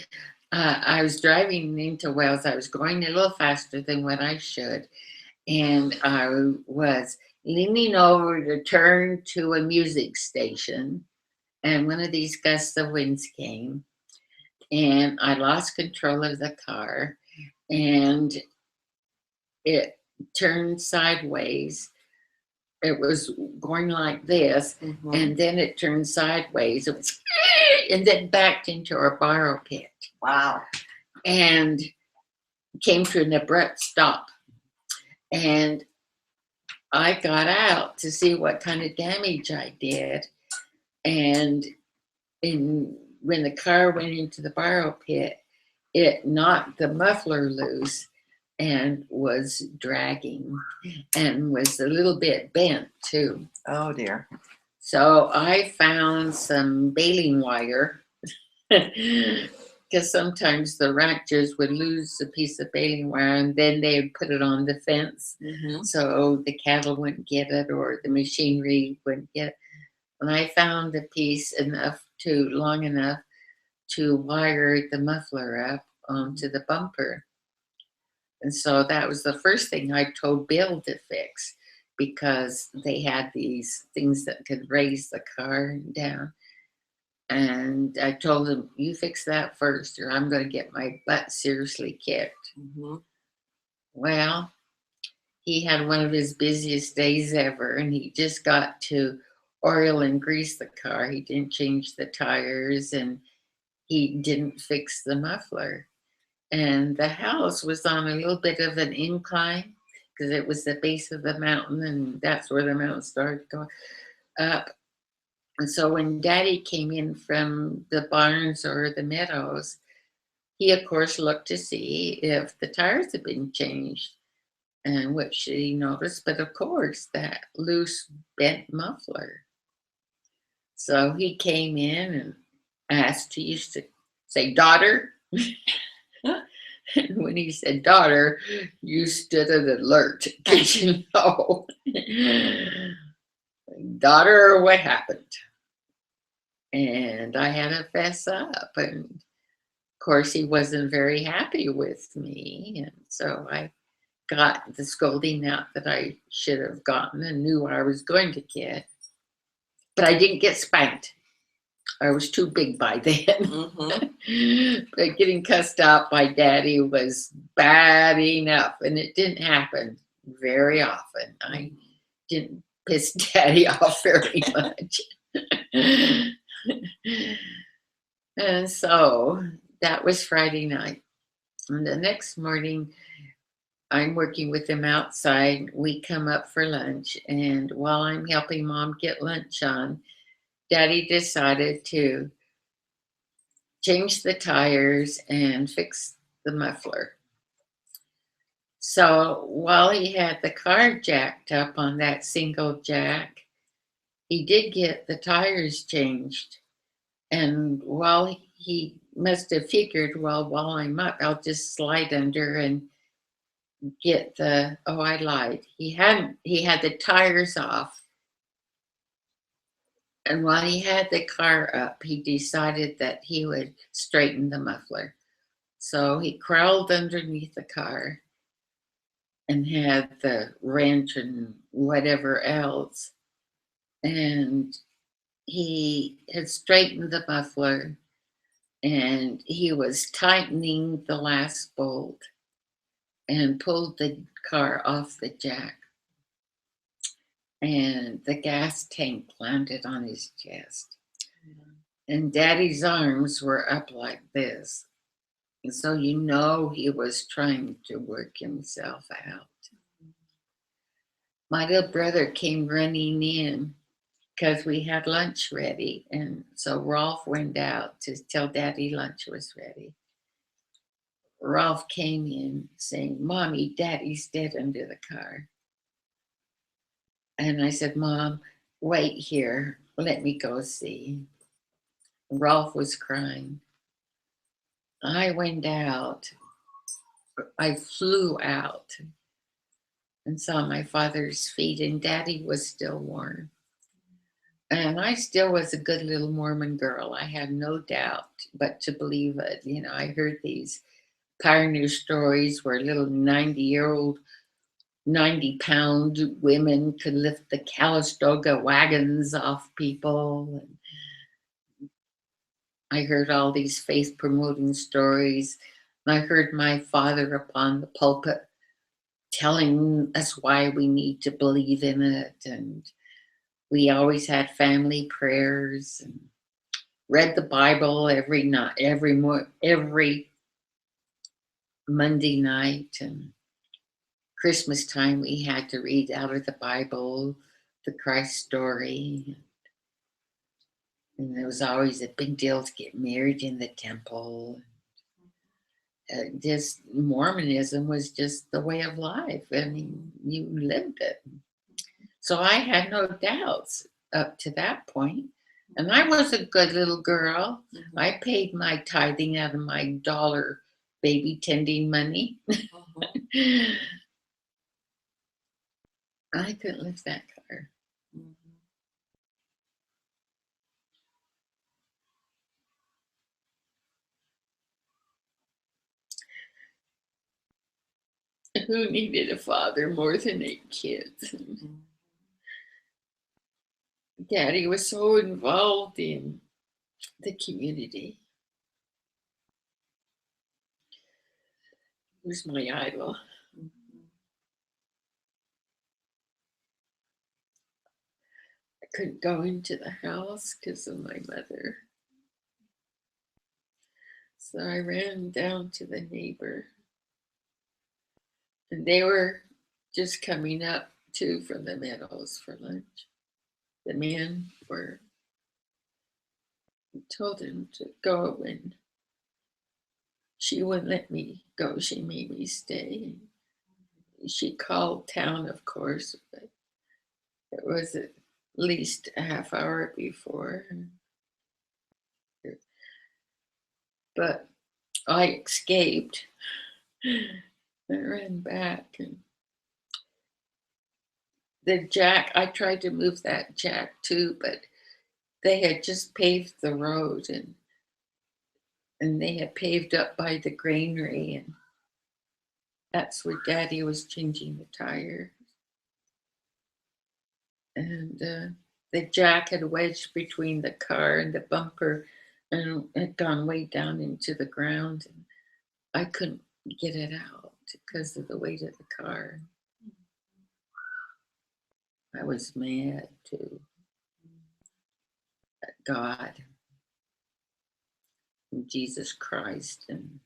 [SPEAKER 2] I was driving into Wells. I was going a little faster than what I should. And I was leaning over to turn to a music station. And one of these gusts of winds came. And I lost control of the car. And it turned sideways. It was going like this,
[SPEAKER 1] Mm-hmm.
[SPEAKER 2] and then it turned sideways. It was, and then backed into a borrow pit.
[SPEAKER 1] Wow.
[SPEAKER 2] And came to an abrupt stop. And I got out to see what kind of damage I did. And when the car went into the borrow pit, it knocked the muffler loose and was dragging and was a little bit bent too.
[SPEAKER 1] Oh dear.
[SPEAKER 2] So I found some baling wire because sometimes the ranchers would lose a piece of baling wire and then they would put it on the fence.
[SPEAKER 1] Mm-hmm.
[SPEAKER 2] So the cattle wouldn't get it or the machinery wouldn't get it. And I found a piece long enough to wire the muffler up onto the bumper. And so that was the first thing I told Bill to fix because they had these things that could raise the car down. And I told him, you fix that first or I'm going to get my butt seriously kicked.
[SPEAKER 1] Mm-hmm.
[SPEAKER 2] Well, he had one of his busiest days ever, and he just got to oil and grease the car. He didn't change the tires, and he didn't fix the muffler. And the house was on a little bit of an incline because it was the base of the mountain, and that's where the mountain started going up. And so when Daddy came in from the barns or the meadows, he, of course, looked to see if the tires had been changed, and which he noticed, but of course, that loose bent muffler. So he came in and asked, he used to say, daughter. And when he said daughter, you stood at alert because you know, daughter, what happened? And I had to fess up. And of course, he wasn't very happy with me. And so I got the scolding out that I should have gotten and knew I was going to get. But I didn't get spanked. I was too big by then.
[SPEAKER 1] Mm-hmm.
[SPEAKER 2] But getting cussed out by Daddy was bad enough. And it didn't happen very often. I didn't piss Daddy off very much. And so that was Friday night. And the next morning, I'm working with him outside. We come up for lunch. And while I'm helping mom get lunch on, daddy decided to change the tires and fix the muffler. So while he had the car jacked up on that single jack, he did get the tires changed. And while he must have figured, well, while I'm up, I'll just slide under and get the, oh, I lied. He had the tires off. And while he had the car up, he decided that he would straighten the muffler. So he crawled underneath the car and had the wrench and whatever else. And he had straightened the muffler and he was tightening the last bolt and pulled the car off the jack. And the gas tank landed on his chest. And daddy's arms were up like this. And so you know he was trying to work himself out. My little brother came running in because we had lunch ready. And so Rolf went out to tell daddy lunch was ready. Rolf came in saying, Mommy, daddy's dead under the car. And I said, Mom, wait here. Let me go see. Rolf was crying. I went out. I flew out and saw my father's feet, and daddy was still warm. And I still was a good little Mormon girl. I had no doubt but to believe it. You know, I heard these pioneer stories where little 90-year-old 90-pound women could lift the Calistoga wagons off people. And I heard all these faith promoting stories. I heard my father upon the pulpit telling us why we need to believe in it. And we always had family prayers and read the Bible every night, every Monday night. And Christmas time, we had to read out of the Bible, the Christ story. And it was always a big deal to get married in the temple. Just Mormonism was just the way of life. I mean, you lived it. So I had no doubts up to that point. And I was a good little girl.
[SPEAKER 1] Mhm.
[SPEAKER 2] I paid my tithing out of my dollar baby tending money.
[SPEAKER 1] Mhm.
[SPEAKER 2] I couldn't lift that car.
[SPEAKER 1] Mhm.
[SPEAKER 2] Who needed a father more than 8 kids?
[SPEAKER 1] Mhm.
[SPEAKER 2] Daddy was so involved in the community. He was my idol.
[SPEAKER 1] Mhm.
[SPEAKER 2] I couldn't go into the house because of my mother. So I ran down to the neighbor. And they were just coming up too from the meadows for lunch. The men were told him to go, and she wouldn't let me go. She made me stay. She called town, of course, but it was at least a half hour before. But I escaped. I ran back, and the jack, I tried to move that jack too, but they had just paved the road, and they had paved up by the granary, and that's where daddy was changing the tire. And the jack had wedged between the car and the bumper and had gone way down into the ground, and I couldn't get it out because of the weight of the car. I was mad too. God and Jesus Christ, and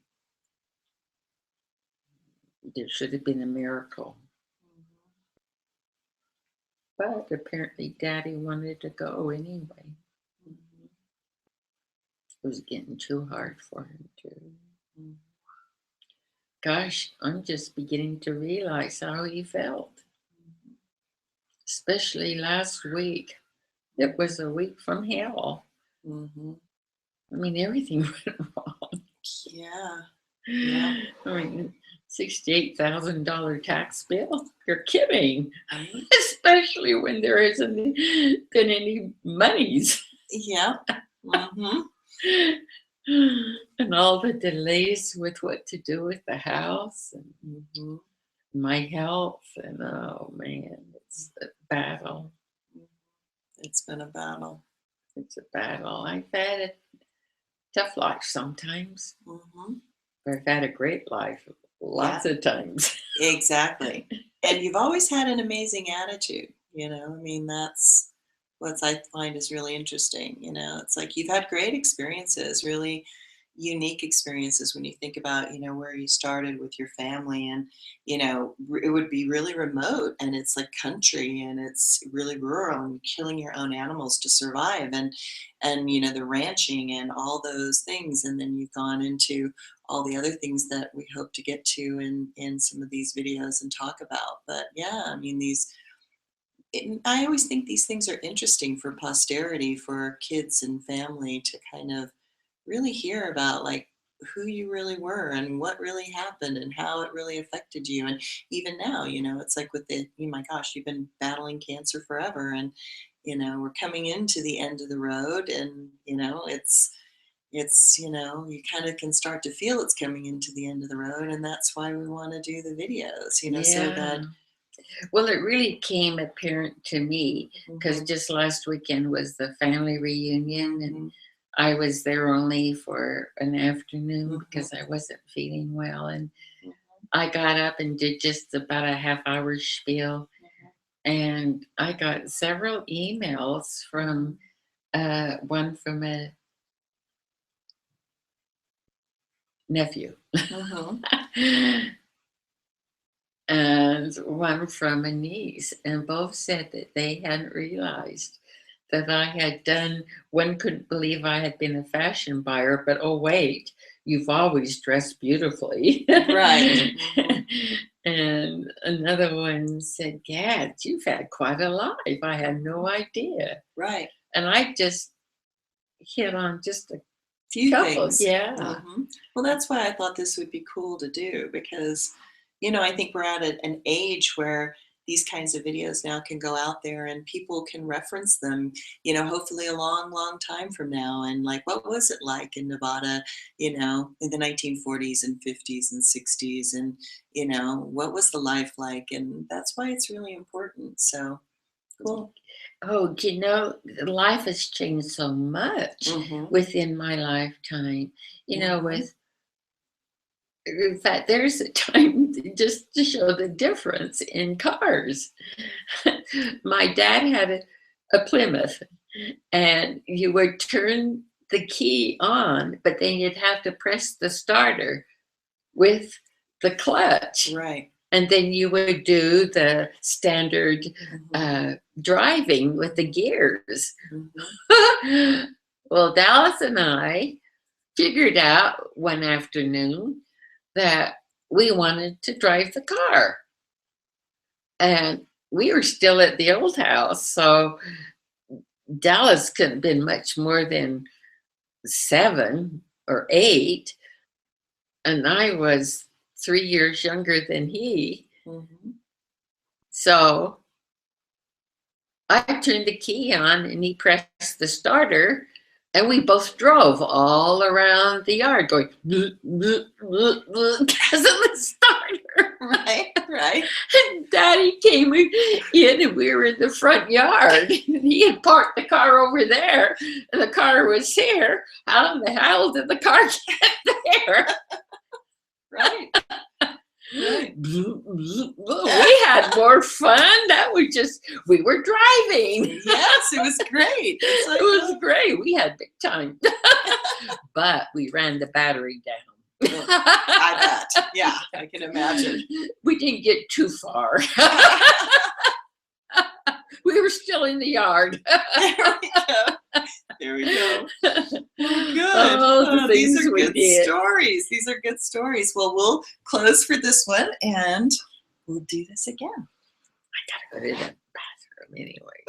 [SPEAKER 2] there should have been a miracle. But apparently Daddy wanted to go anyway. It was getting too hard for him too. Gosh, I'm just beginning to realize how he felt. Especially last week. It was a week from hell. I mean, everything went wrong.
[SPEAKER 1] Yeah.
[SPEAKER 2] I mean, $68,000 tax bill? You're kidding. Especially when there hasn't been any monies.
[SPEAKER 1] Yeah.
[SPEAKER 2] And all the delays with what to do with the house and my health. And oh man, it's a battle.
[SPEAKER 1] It's been a battle.
[SPEAKER 2] It's a battle. I've had a tough life sometimes. But I've had a great life lots of times.
[SPEAKER 1] Exactly. And you've always had an amazing attitude, you know. I mean, that's what I find is really interesting, you know. It's like you've had great experiences, really unique experiences when you think about, you know, where you started with your family, and, you know, it would be really remote, and it's like country, and it's really rural, and killing your own animals to survive, and you know, the ranching and all those things. And then you've gone into all the other things that we hope to get to in some of these videos and talk about. But yeah, I mean, I always think these things are interesting for posterity, for kids and family to kind of really hear about, like, who you really were and what really happened and how it really affected you. And even now, you know, it's like with oh my gosh, you've been battling cancer forever, and, you know, we're coming into the end of the road, and, you know, it's, you know, you kind of can start to feel it's coming into the end of the road. And that's why we want to do the videos, you know, so that.
[SPEAKER 2] Well, it really came apparent to me because just last weekend was the family reunion, and I was there only for an afternoon because I wasn't feeling well. And I got up and did just about a half-hour spiel. And I got several emails from one from a nephew and one from a niece. And both said that they hadn't realized that I had done, one couldn't believe I had been a fashion buyer, but oh wait, you've always dressed beautifully.
[SPEAKER 1] Right.
[SPEAKER 2] And another one said, Gad, you've had quite a life. I had no idea.
[SPEAKER 1] Right.
[SPEAKER 2] And I just hit on just a
[SPEAKER 1] few
[SPEAKER 2] couple
[SPEAKER 1] things.
[SPEAKER 2] Yeah.
[SPEAKER 1] Well, that's why I thought this would be cool to do, because, you know, I think we're at an age where these kinds of videos now can go out there and people can reference them, you know, hopefully a long, long time from now. And like, what was it like in Nevada, you know, in the 1940s and 50s and 60s? And, you know, what was the life like? And that's why it's really important. So cool.
[SPEAKER 2] Oh, you know, life has changed so much within my lifetime. You know, with, in fact, there's a time just to show the difference in cars. My dad had a Plymouth, and you would turn the key on, but then you'd have to press the starter with the clutch.
[SPEAKER 1] Right.
[SPEAKER 2] And then you would do the standard driving with the gears. Well, Dallas and I figured out one afternoon that we wanted to drive the car. And we were still at the old house, so Dallas couldn't have been much more than 7 or 8. And I was 3 years younger than he. So I turned the key on and he pressed the starter, and we both drove all around the yard going because of the starter.
[SPEAKER 1] Right.
[SPEAKER 2] And Daddy came in and we were in the front yard. He had parked the car over there and the car was here. How in the hell did the car get there?
[SPEAKER 1] Right.
[SPEAKER 2] We had more fun. That was just, we were driving.
[SPEAKER 1] Yes, it was great. It's like,
[SPEAKER 2] It was great. We had big time. But we ran the battery down.
[SPEAKER 1] I bet. Yeah, I can imagine.
[SPEAKER 2] We didn't get too far. We were still in the yard.
[SPEAKER 1] There we go. There we go. Well, good.
[SPEAKER 2] Oh, the
[SPEAKER 1] These
[SPEAKER 2] things
[SPEAKER 1] are
[SPEAKER 2] we
[SPEAKER 1] good
[SPEAKER 2] did.
[SPEAKER 1] stories. These are good stories. Well, we'll close for this one and we'll do this again.
[SPEAKER 2] I gotta go to the bathroom anyway.